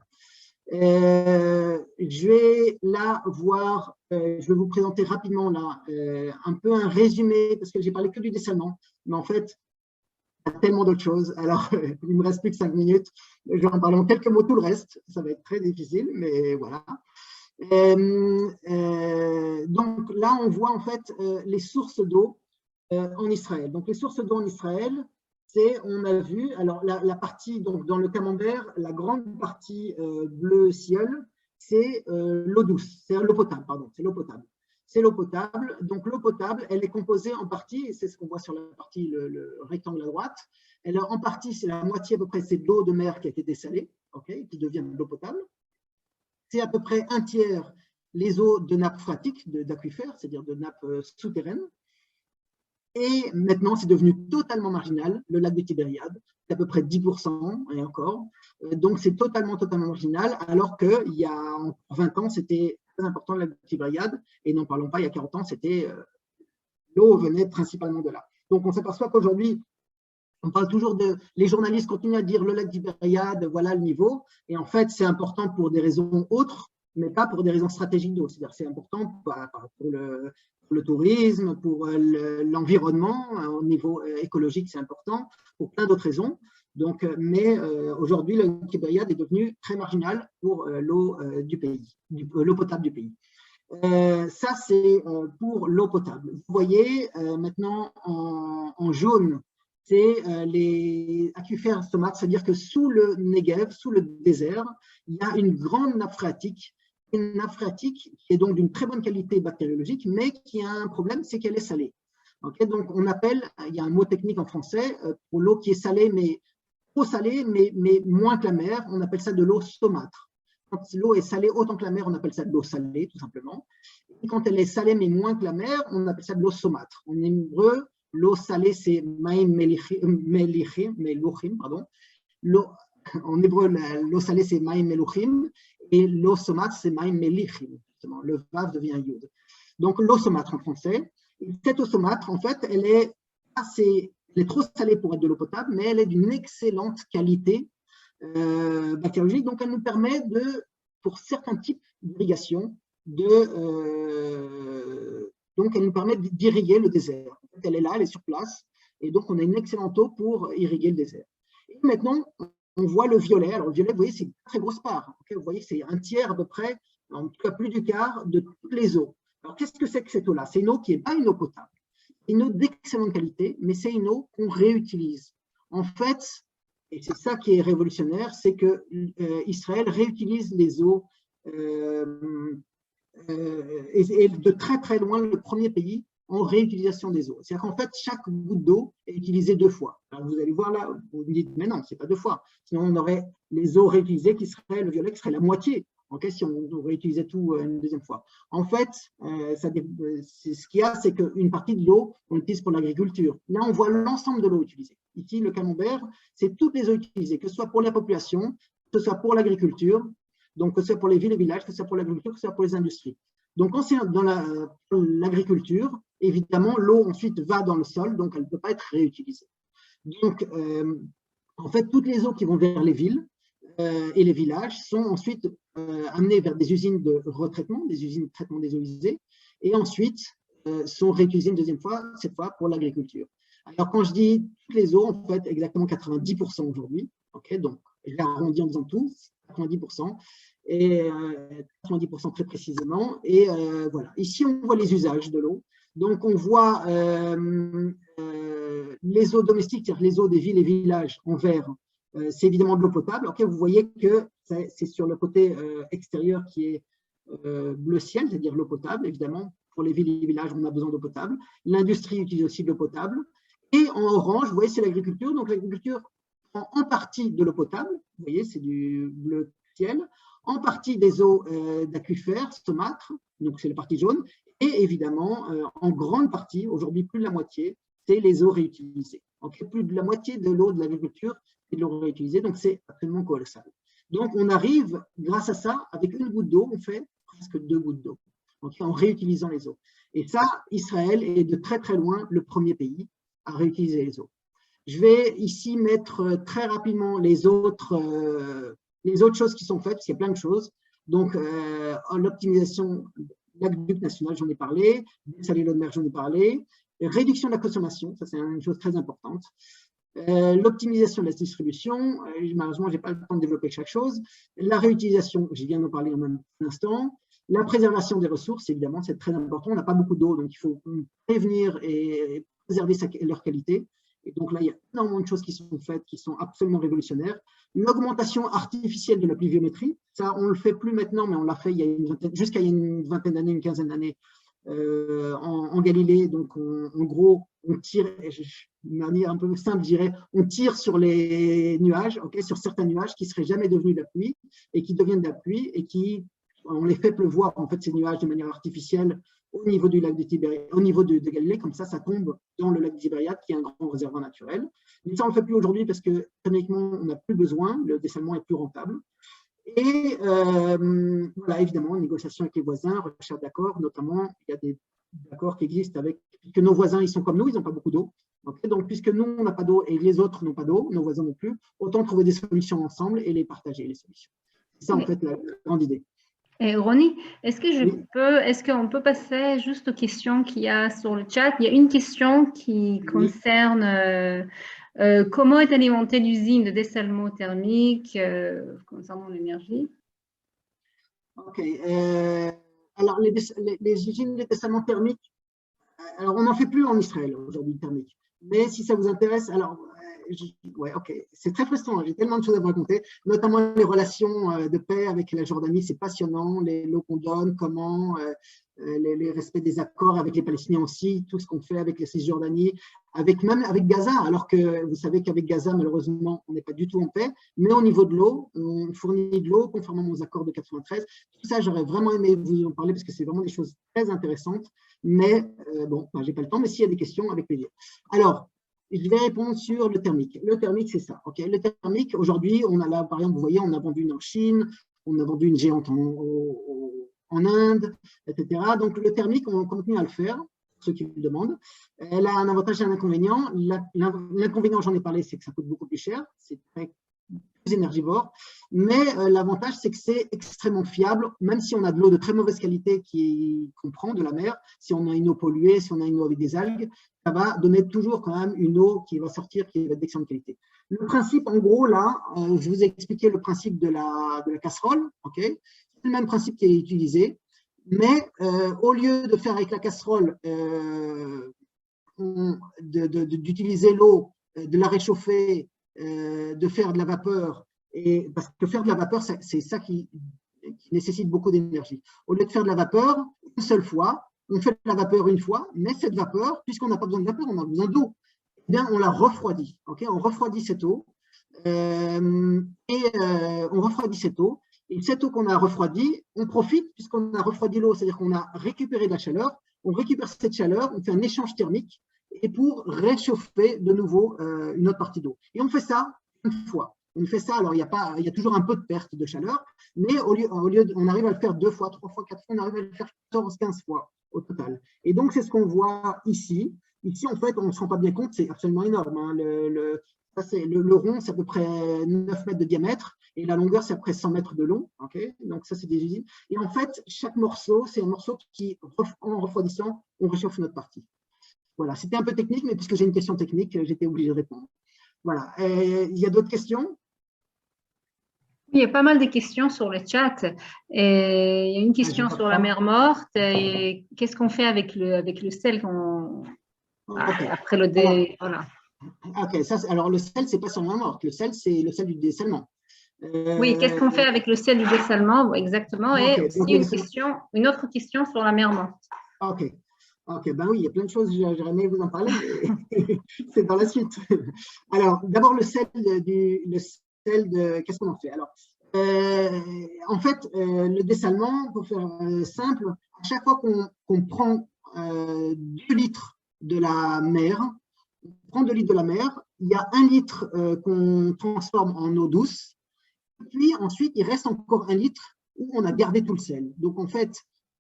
Je vais là voir, je vais vous présenter rapidement là un peu un résumé, parce que j'ai parlé que du dessalement, mais en fait, il y a tellement d'autres choses. Alors, il ne me reste plus que 5 minutes. Je vais en parler en quelques mots tout le reste. Ça va être très difficile, mais voilà. Donc là, on voit en fait les sources d'eau en Israël. Donc les sources d'eau en Israël, c'est, on a vu, alors la partie, donc dans le camembert, la grande partie bleu ciel, c'est l'eau douce, c'est l'eau potable, pardon, c'est l'eau potable. C'est l'eau potable. Donc l'eau potable, elle est composée en partie, et c'est ce qu'on voit sur la partie, le rectangle à droite, elle est en partie, c'est la moitié à peu près, c'est de l'eau de mer qui a été dessalée, okay, qui devient de l'eau potable. C'est à peu près un tiers les eaux de nappes phréatiques, d'aquifères, c'est-à-dire de nappes souterraines. Et maintenant, c'est devenu totalement marginal, le lac de Tibériade, c'est à peu près 10% et encore. Donc, c'est totalement marginal, alors qu'il y a 20 ans, c'était très important le lac de Tibériade, et n'en parlons pas, il y a 40 ans, l'eau venait principalement de là. Donc, on s'aperçoit qu'aujourd'hui, on parle toujours les journalistes continuent à dire le lac d'Ibériade, voilà le niveau. Et en fait, c'est important pour des raisons autres, mais pas pour des raisons stratégiques d'eau. C'est-à-dire c'est important pour le tourisme, pour l'environnement, au niveau écologique, c'est important, pour plein d'autres raisons. Donc, mais aujourd'hui, le lac d'Ibériade est devenu très marginal pour l'eau du pays, l'eau potable du pays. Ça, c'est pour l'eau potable. Vous voyez maintenant en jaune, c'est les aquifères stomates, c'est-à-dire que sous le Negev, sous le désert, il y a une grande nappe phréatique, une nappe phréatique qui est donc d'une très bonne qualité bactériologique, mais qui a un problème, c'est qu'elle est salée. Okay, donc on appelle, il y a un mot technique en français, pour l'eau qui est salée, mais trop salée, mais moins que la mer, on appelle ça de l'eau saumâtre. Quand l'eau est salée autant que la mer, on appelle ça de l'eau salée, tout simplement. Et quand elle est salée, mais moins que la mer, on appelle ça de l'eau saumâtre. En hébreu, l'eau salée, c'est maïm meluchim, pardon. En hébreu, l'eau salée, c'est maïm meluchim, et l'eau saumâtre, c'est maïm melichim. Le vav devient yod. Donc, l'eau saumâtre en français. Et cette eau saumâtre, en fait, elle est trop salée pour être de l'eau potable, mais elle est d'une excellente qualité bactériologique. Donc, elle nous permet pour certains types d'irrigation, donc elle nous permet d'irriguer le désert. En fait, elle est là, elle est sur place, et donc on a une excellente eau pour irriguer le désert. Et maintenant, on voit le violet. Alors le violet, vous voyez, c'est une très grosse part. Okay, vous voyez, c'est un tiers à peu près, en tout cas plus du quart, de toutes les eaux. Alors qu'est-ce que c'est que cette eau-là? C'est une eau qui n'est pas une eau potable. C'est une eau d'excellente qualité, mais c'est une eau qu'on réutilise. En fait, et c'est ça qui est révolutionnaire, c'est que Israël réutilise les eaux et de très très loin le premier pays en réutilisation des eaux. C'est-à-dire qu'en fait, chaque goutte d'eau est utilisée 2 fois. Alors vous allez voir là, vous me dites, mais non, c'est pas 2 fois. Sinon, on aurait les eaux réutilisées qui seraient, le violet qui serait la moitié. Okay, si on réutilisait tout une deuxième fois. En fait, ce qu'il y a, c'est qu'une partie de l'eau, on l'utilise pour l'agriculture. Là, on voit l'ensemble de l'eau utilisée. Ici, le camembert, c'est toutes les eaux utilisées, que ce soit pour la population, que ce soit pour l'agriculture, donc que ce soit pour les villes et villages, que ce soit pour l'agriculture, que ce soit pour les industries. Donc, quand c'est dans l'agriculture, évidemment, l'eau ensuite va dans le sol, donc elle ne peut pas être réutilisée. Donc, en fait, toutes les eaux qui vont vers les villes et les villages sont ensuite amenées vers des usines de retraitement, des usines de traitement des eaux usées, et ensuite sont réutilisées une deuxième fois, cette fois pour l'agriculture. Alors, quand je dis toutes les eaux, en fait, exactement 90% aujourd'hui, okay, donc je vais arrondir en disant tout, 90%, et 90% très précisément. Et voilà, ici, on voit les usages de l'eau. Donc, on voit les eaux domestiques, c'est-à-dire les eaux des villes et villages en vert, c'est évidemment de l'eau potable. Okay, vous voyez que c'est sur le côté extérieur qui est bleu ciel, c'est-à-dire l'eau potable, évidemment. Pour les villes et villages, on a besoin d'eau potable. L'industrie utilise aussi de l'eau potable. Et en orange, vous voyez, c'est l'agriculture. Donc, l'agriculture prend en partie de l'eau potable. Vous voyez, c'est du bleu ciel. En partie des eaux d'aquifères, saumâtres, donc c'est la partie jaune. Et évidemment, en grande partie, aujourd'hui plus de la moitié, c'est les eaux réutilisées. Donc, plus de la moitié de l'eau de l'agriculture est de l'eau réutilisée. Donc, c'est absolument colossal. Donc, on arrive, grâce à ça, avec une goutte d'eau, on fait presque 2 gouttes d'eau, okay, en réutilisant les eaux. Et ça, Israël est de très, très loin le premier pays à réutiliser les eaux. Je vais ici mettre très rapidement les autres choses qui sont faites, parce qu'il y a plein de choses. Donc, l'optimisation de l'aqueduc national, j'en ai parlé, dessaler l'eau de mer, j'en ai parlé, réduction de la consommation, ça c'est une chose très importante. L'optimisation de la distribution, malheureusement, je n'ai pas le temps de développer chaque chose. La réutilisation, je viens d'en parler en même instant. La préservation des ressources, évidemment, c'est très important. On n'a pas beaucoup d'eau, donc il faut prévenir et préserver leur qualité. Et donc là, il y a énormément de choses qui sont faites, qui sont absolument révolutionnaires. L'augmentation artificielle de la pluviométrie, ça, on ne le fait plus maintenant, mais on l'a fait jusqu'à il y a une vingtaine d'années, une quinzaine d'années, en Galilée. Donc, en gros, on tire, de manière un peu simple, je dirais, on tire sur les nuages, okay, sur certains nuages qui ne seraient jamais devenus de la pluie et qui deviennent de la pluie et qui, on les fait pleuvoir, en fait, ces nuages de manière artificielle au niveau du lac de Tibériade, au niveau de Galilée, comme ça tombe dans le lac de Tibériade, qui est un grand réservoir naturel. Mais ça, on ne le fait plus aujourd'hui parce que, techniquement, on n'a plus besoin, le dessalement est plus rentable. Et voilà, évidemment, négociation avec les voisins, recherche d'accords, notamment, il y a des accords qui existent avec, puisque nos voisins, ils sont comme nous, ils n'ont pas beaucoup d'eau. Okay, donc, puisque nous, on n'a pas d'eau et les autres n'ont pas d'eau, nos voisins non plus, autant trouver des solutions ensemble et les partager, les solutions. C'est ça, en fait, la grande idée. Et Ronnie, est-ce qu'on peut passer juste aux questions qu'il y a sur le chat? Il y a une question qui concerne comment est alimentée l'usine de dessalement thermique concernant l'énergie? Ok. Alors, les usines de dessalement thermique, alors on n'en fait plus en Israël aujourd'hui, thermique. Mais si ça vous intéresse, alors, ouais, ok, c'est très frustrant, j'ai tellement de choses à vous raconter, notamment les relations de paix avec la Jordanie, c'est passionnant, les lots qu'on donne, comment, les respects des accords avec les Palestiniens aussi, tout ce qu'on fait avec la Cisjordanie, même avec Gaza, alors que vous savez qu'avec Gaza, malheureusement, on n'est pas du tout en paix, mais au niveau de l'eau, on fournit de l'eau conformément aux accords de 93. Tout ça, j'aurais vraiment aimé vous en parler parce que c'est vraiment des choses très intéressantes, mais bon, j'ai pas le temps, mais s'il y a des questions, avec plaisir. Alors, je vais répondre sur le thermique. Le thermique, c'est ça. Okay, le thermique, aujourd'hui, on a là, par exemple, vous voyez, on a vendu une en Chine, on a vendu une géante en Inde, etc. Donc, le thermique, on continue à le faire, ceux qui le demandent. Elle a un avantage et un inconvénient. L'inconvénient, j'en ai parlé, c'est que ça coûte beaucoup plus cher. C'est très plus énergivore, mais l'avantage, c'est que c'est extrêmement fiable, même si on a de l'eau de très mauvaise qualité qu'on prend de la mer, si on a une eau polluée, si on a une eau avec des algues, ça va donner toujours quand même une eau qui va sortir, qui va être d'excellente qualité. Le principe, en gros, là, je vous ai expliqué le principe de la casserole, ok? C'est le même principe qui est utilisé, mais au lieu de faire avec la casserole, d'utiliser l'eau, de la réchauffer, de faire de la vapeur, parce que faire de la vapeur, c'est ça qui nécessite beaucoup d'énergie. Au lieu de faire de la vapeur une seule fois, on fait de la vapeur une fois, mais cette vapeur, puisqu'on n'a pas besoin de vapeur, on a besoin d'eau, eh bien, on la refroidit. Okay, on refroidit cette eau, on refroidit cette eau, et cette eau qu'on a refroidie, on profite, puisqu'on a refroidi l'eau, c'est-à-dire qu'on a récupéré de la chaleur, on récupère cette chaleur, on fait un échange thermique, et pour réchauffer de nouveau une autre partie d'eau. Et on fait ça une fois. On fait ça, alors il y a toujours un peu de perte de chaleur, mais on arrive à le faire 2 fois, 3 fois, 4 fois, on arrive à le faire 14, 15 fois au total. Et donc, c'est ce qu'on voit ici. Ici, en fait, on ne se rend pas bien compte, c'est absolument énorme. Hein. Le rond, c'est à peu près 9 mètres de diamètre, et la longueur, c'est à peu près 100 mètres de long. Okay, donc, ça, c'est des usines. Et en fait, chaque morceau, c'est un morceau qui, en refroidissant, on réchauffe notre partie. Voilà, c'était un peu technique, mais puisque j'ai une question technique, j'étais obligé de répondre. Voilà. Il y a d'autres questions? Il y a pas mal de questions sur le chat. Et il y a une question sur la mer morte. Qu'est-ce qu'on fait avec le sel après le dé... Voilà. Ok, ça, alors le sel, c'est pas sur la mer morte. Le sel, c'est le sel du dessalement. Oui, qu'est-ce qu'on fait avec le sel du dessalement? Exactement. Et aussi une autre question sur la mer morte. Ok, ben oui, il y a plein de choses, j'aurais aimé vous en parler, mais c'est dans la suite. Alors, d'abord, le sel qu'est-ce qu'on en fait? Alors, en fait, le dessalement, pour faire simple, à chaque fois qu'on prend 2 litres de la mer, il y a 1 litre qu'on transforme en eau douce, puis ensuite, il reste encore 1 litre où on a gardé tout le sel. Donc, en fait,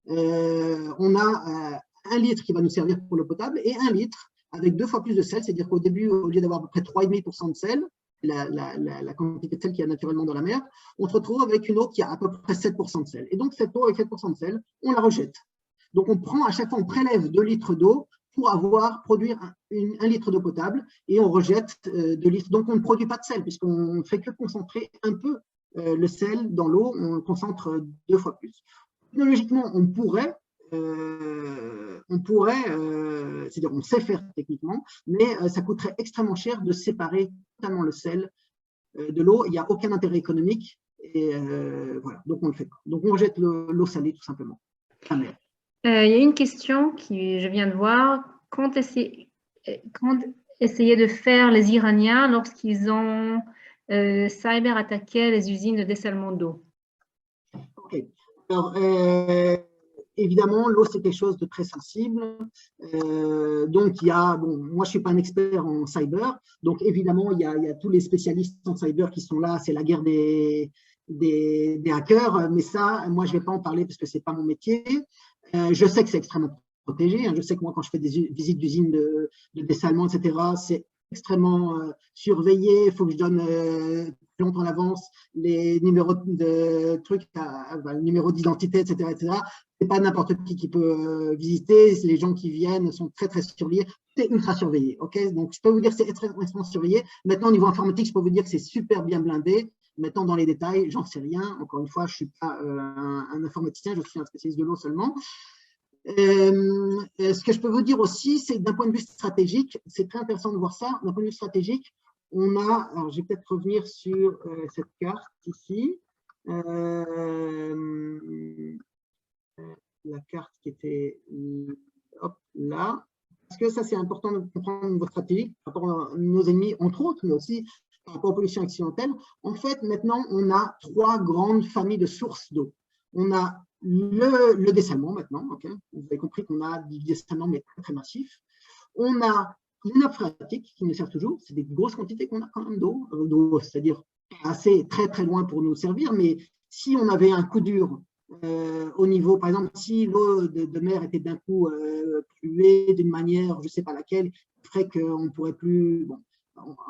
on a 1 litre qui va nous servir pour l'eau potable et 1 litre avec 2 fois plus de sel, c'est-à-dire qu'au début, au lieu d'avoir à peu près 3,5% de sel, la quantité de sel qu'il y a naturellement dans la mer, on se retrouve avec une eau qui a à peu près 7% de sel. Et donc, cette eau avec 7% de sel, on la rejette. Donc, on prend à chaque fois, on prélève 2 litres d'eau pour produire 1 litre d'eau potable et on rejette 2 litres. Donc, on ne produit pas de sel puisqu'on ne fait que concentrer un peu le sel dans l'eau, on concentre 2 fois plus. Technologiquement, on pourrait, c'est-à-dire on sait faire techniquement, mais ça coûterait extrêmement cher de séparer totalement le sel de l'eau. Il n'y a aucun intérêt économique et voilà, donc on ne le fait pas. Donc on rejette l'eau salée tout simplement. Il y a une question que je viens de voir. Quand essayer de faire les Iraniens lorsqu'ils ont cyber-attaqué les usines de dessalement d'eau? Ok. Alors, évidemment, l'eau, c'est quelque chose de très sensible. Donc, moi, je ne suis pas un expert en cyber. Donc, évidemment, il y a tous les spécialistes en cyber qui sont là. C'est la guerre des hackers. Mais ça, moi, je ne vais pas en parler parce que ce n'est pas mon métier. Je sais que c'est extrêmement protégé. Je sais que moi, quand je fais des visites d'usines de dessalement, etc., c'est extrêmement surveillé. Il faut que je donne longtemps en avance les numéros de trucs, le numéro d'identité, etc., etc. C'est pas n'importe qui peut visiter. Les gens qui viennent sont très, très surveillés. C'est ultra surveillé. Okay, donc, je peux vous dire que c'est extrêmement surveillé. Maintenant, au niveau informatique, je peux vous dire que c'est super bien blindé. Maintenant, dans les détails, j'en sais rien. Encore une fois, je ne suis pas un informaticien, je suis un spécialiste de l'eau seulement. Ce que je peux vous dire aussi, c'est que d'un point de vue stratégique, c'est très intéressant de voir ça. D'un point de vue stratégique, on a, alors je vais peut-être revenir sur cette carte ici. La carte qui était là. Parce que ça, c'est important de comprendre au niveau stratégique par rapport à nos ennemis, entre autres, mais aussi par rapport aux pollutions accidentelles. En fait, maintenant, on a 3 grandes familles de sources d'eau. On a le dessalement maintenant, okay. Vous avez compris qu'on a du dessalement, mais très, très massif. On a les nappes phréatiques qui nous servent toujours. C'est des grosses quantités qu'on a quand même d'eau, c'est-à-dire assez très, très loin pour nous servir. Mais si on avait un coup dur au niveau, par exemple, si l'eau de mer était d'un coup polluée d'une manière, je ne sais pas laquelle, qui ferait qu'on ne pourrait plus… Bon,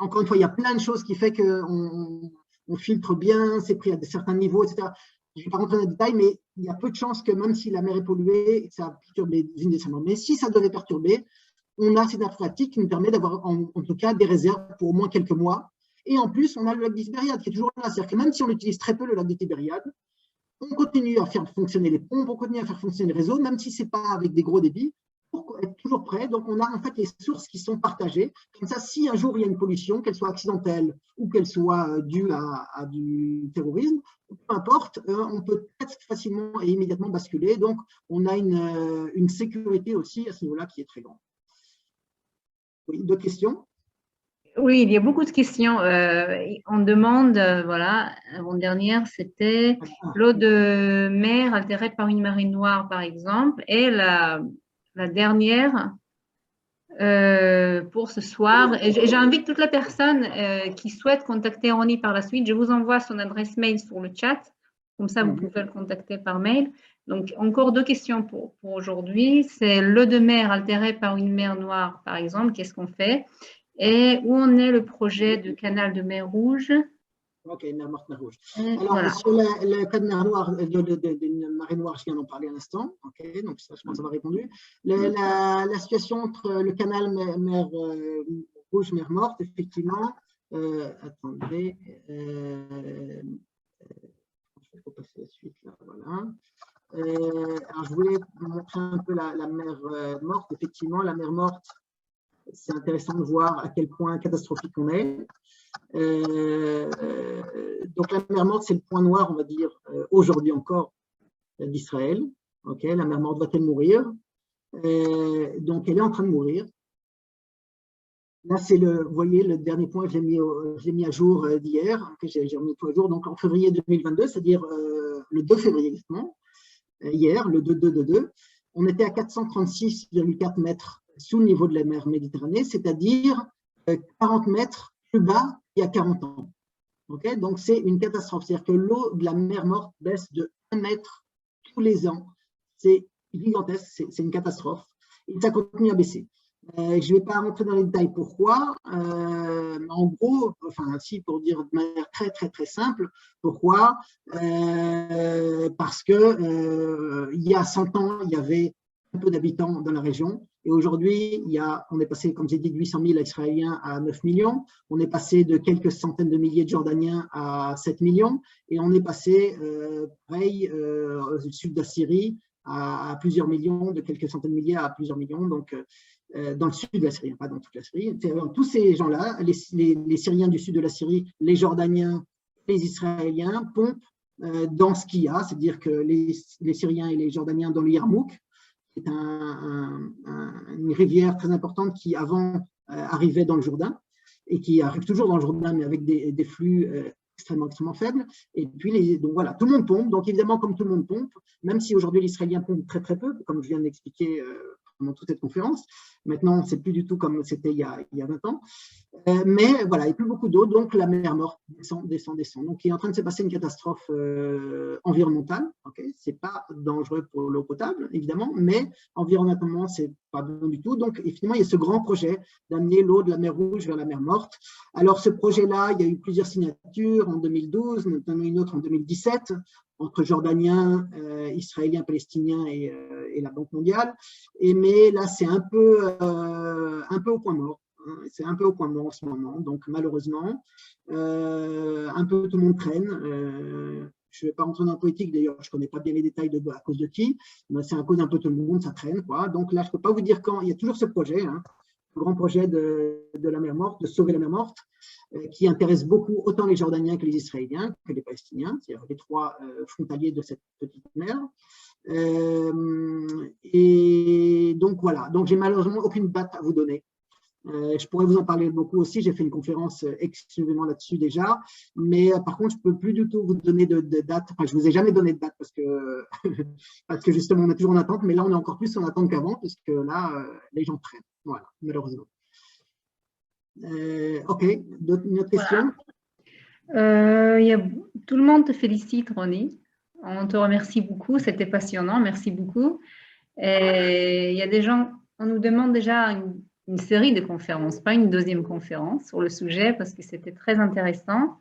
encore une fois, il y a plein de choses qui font qu'on on filtre bien, c'est pris à certains niveaux, etc. Je ne vais pas rentrer dans les détails, mais il y a peu de chances que même si la mer est polluée, ça perturbe les usines de dessalement. Mais si ça devait perturber, on a cette informatique qui nous permet d'avoir en tout cas des réserves pour au moins quelques mois. Et en plus, on a le lac des Tibériades qui est toujours là. C'est-à-dire que même si on utilise très peu le lac des Tibériades, on continue à faire fonctionner les pompes, on continue à faire fonctionner les réseaux, même si ce n'est pas avec des gros débits, pour être toujours prêt. Donc, on a en fait les sources qui sont partagées. Comme ça, si un jour il y a une pollution, qu'elle soit accidentelle ou qu'elle soit due à du terrorisme, peu importe, on peut très facilement et immédiatement basculer. Donc, on a une sécurité aussi à ce niveau-là qui est très grande. Oui, d'autres questions? Oui, il y a beaucoup de questions. On demande, voilà, avant-dernière, c'était l'eau de mer altérée par une marée noire, par exemple, et la dernière pour ce soir. J'invite toutes les personnes qui souhaitent contacter Ronnie par la suite. Je vous envoie son adresse mail sur le chat, comme ça vous pouvez le contacter par mail. Donc, encore deux questions pour aujourd'hui. C'est l'eau de mer altérée par une mer noire, par exemple, qu'est-ce qu'on fait? Et où en est le projet de canal de mer Rouge? Ok, mer morte, mer rouge. Alors, voilà. Sur le cas de mer noire, de marée noire, je viens d'en parler à l'instant. Ok, donc ça, je pense avoir répondu. La situation entre le canal mer rouge, mer morte, effectivement. Attendez. Il faut passer à la suite, là, voilà. Alors, je voulais vous montrer un peu la mer morte. Effectivement, la mer morte, c'est intéressant de voir à quel point catastrophique on est. Donc, la mer morte, c'est le point noir, on va dire, aujourd'hui encore, d'Israël. Okay, la mer morte va-t-elle mourir? Donc, elle est en train de mourir. Là, c'est vous voyez, le dernier point que j'ai mis à jour d'hier, que j'ai remis tout à jour, donc en février 2022, c'est-à-dire le 2 février exactement, hier, le 2-2-2-2, on était à 436,4 mètres sous le niveau de la mer Méditerranée, c'est-à-dire 40 mètres plus bas il y a 40 ans. Okay, donc, c'est une catastrophe. C'est-à-dire que l'eau de la mer morte baisse de 1 mètre tous les ans. C'est gigantesque, c'est une catastrophe. Et ça continue à baisser. Je ne vais pas rentrer dans les détails pourquoi. En gros, enfin, si, pour dire de manière très, très, très simple, pourquoi? Parce que il y a 100 ans, il y avait un peu d'habitants dans la région. Et aujourd'hui, on est passé, comme j'ai dit, de 800 000 Israéliens à 9 millions. On est passé de quelques centaines de milliers de Jordaniens à 7 millions. Et on est passé, pareil, au sud de la Syrie, à plusieurs millions, de quelques centaines de milliers à plusieurs millions. Donc, dans le sud de la Syrie, pas dans toute la Syrie. Tous ces gens-là, les Syriens du sud de la Syrie, les Jordaniens, les Israéliens, pompent dans ce qu'il y a, c'est-à-dire que les Syriens et les Jordaniens dans le Yarmouk, qui est une rivière très importante qui avant arrivait dans le Jourdain et qui arrive toujours dans le Jourdain, mais avec des flux extrêmement faibles. Et puis, donc voilà, tout le monde pompe. Donc évidemment, comme tout le monde pompe, même si aujourd'hui les Israéliens pompent très très peu, comme je viens d'expliquer pendant toute cette conférence. Maintenant, c'est plus du tout comme c'était il y a 20 ans. Mais voilà, il n'y a plus beaucoup d'eau, donc la mer morte descend. Donc, il est en train de se passer une catastrophe environnementale. Okay, ce n'est pas dangereux pour l'eau potable, évidemment, mais environnementalement, ce n'est pas bon du tout. Donc, et finalement, il y a ce grand projet d'amener l'eau de la mer Rouge vers la mer Morte. Alors, ce projet-là, il y a eu plusieurs signatures en 2012, notamment une autre en 2017, entre Jordaniens, Israéliens, Palestiniens et la Banque mondiale. Mais là, c'est un peu au point mort. C'est un peu au point mort en ce moment. Donc, malheureusement, un peu tout le monde traîne. Je ne vais pas rentrer dans la politique, d'ailleurs, je ne connais pas bien les détails à cause de qui, mais c'est à cause d'un peu tout le monde, ça traîne, quoi. Donc là, je ne peux pas vous dire quand. Il y a toujours ce projet, le grand projet de la mer morte, de sauver la mer morte, qui intéresse beaucoup autant les Jordaniens que les Israéliens, que les Palestiniens, c'est-à-dire les trois frontaliers de cette petite mer. Et donc voilà, donc j'ai malheureusement aucune date à vous donner. Je pourrais vous en parler beaucoup aussi, j'ai fait une conférence exclusivement là-dessus déjà, mais par contre, je ne peux plus du tout vous donner de date, enfin je ne vous ai jamais donné de date parce que justement on est toujours en attente, mais là on est encore plus en attente qu'avant, puisque là les gens traînent, voilà, malheureusement. Ok, une autre question? Tout le monde te félicite, Ronnie. On te remercie beaucoup, c'était passionnant, merci beaucoup. Et il y a des gens, on nous demande déjà une série de conférences, pas une deuxième conférence sur le sujet, parce que c'était très intéressant.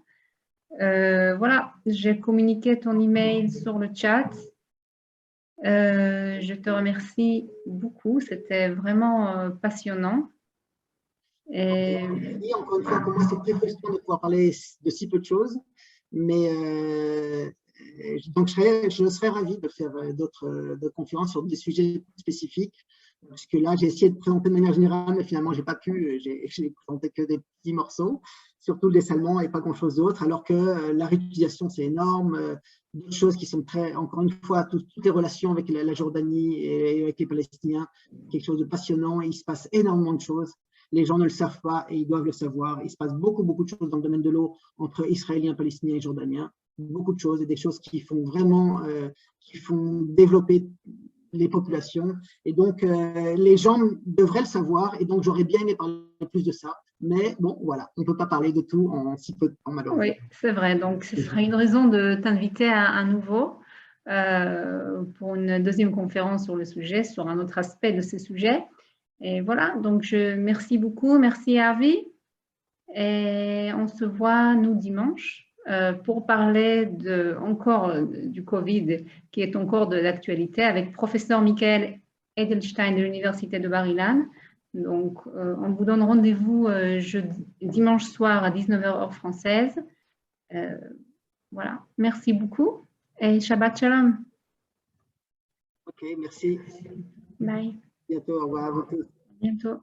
Voilà, j'ai communiqué ton email sur le chat. Je te remercie beaucoup, c'était vraiment passionnant. Et... Et encore une fois, pour moi, c'est très frustrant de pouvoir parler de si peu de choses, mais donc je serais ravi de faire d'autres conférences sur des sujets spécifiques, parce que là, j'ai essayé de présenter de manière générale, mais finalement, je n'ai pas pu, j'ai présenté que des petits morceaux, surtout le dessalement et pas grand-chose d'autre, alors que la réutilisation, c'est énorme, d'autres choses qui sont très, encore une fois, toutes les relations avec la Jordanie et avec les Palestiniens, quelque chose de passionnant, et il se passe énormément de choses. Les gens ne le savent pas et ils doivent le savoir. Il se passe beaucoup de choses dans le domaine de l'eau entre Israéliens, Palestiniens et Jordaniens. Beaucoup de choses et des choses qui font vraiment, qui font développer les populations. Et donc, les gens devraient le savoir. Et donc, j'aurais bien aimé parler plus de ça. Mais bon, voilà, on ne peut pas parler de tout en si peu de temps, malheureusement. Oui, c'est vrai. Donc, ce sera une raison de t'inviter à nouveau pour une deuxième conférence sur le sujet, sur un autre aspect de ce sujet. Et voilà, donc merci beaucoup, merci Harvey. Et on se voit, nous, dimanche, pour parler encore du Covid, qui est encore de l'actualité, avec professeur Michael Edelstein de l'Université de Bar-Ilan. Donc, on vous donne rendez-vous dimanche soir à 19h heure française. Voilà, merci beaucoup et Shabbat Shalom. Ok, merci. Bye. Bientôt, au revoir à vous tous. Bientôt.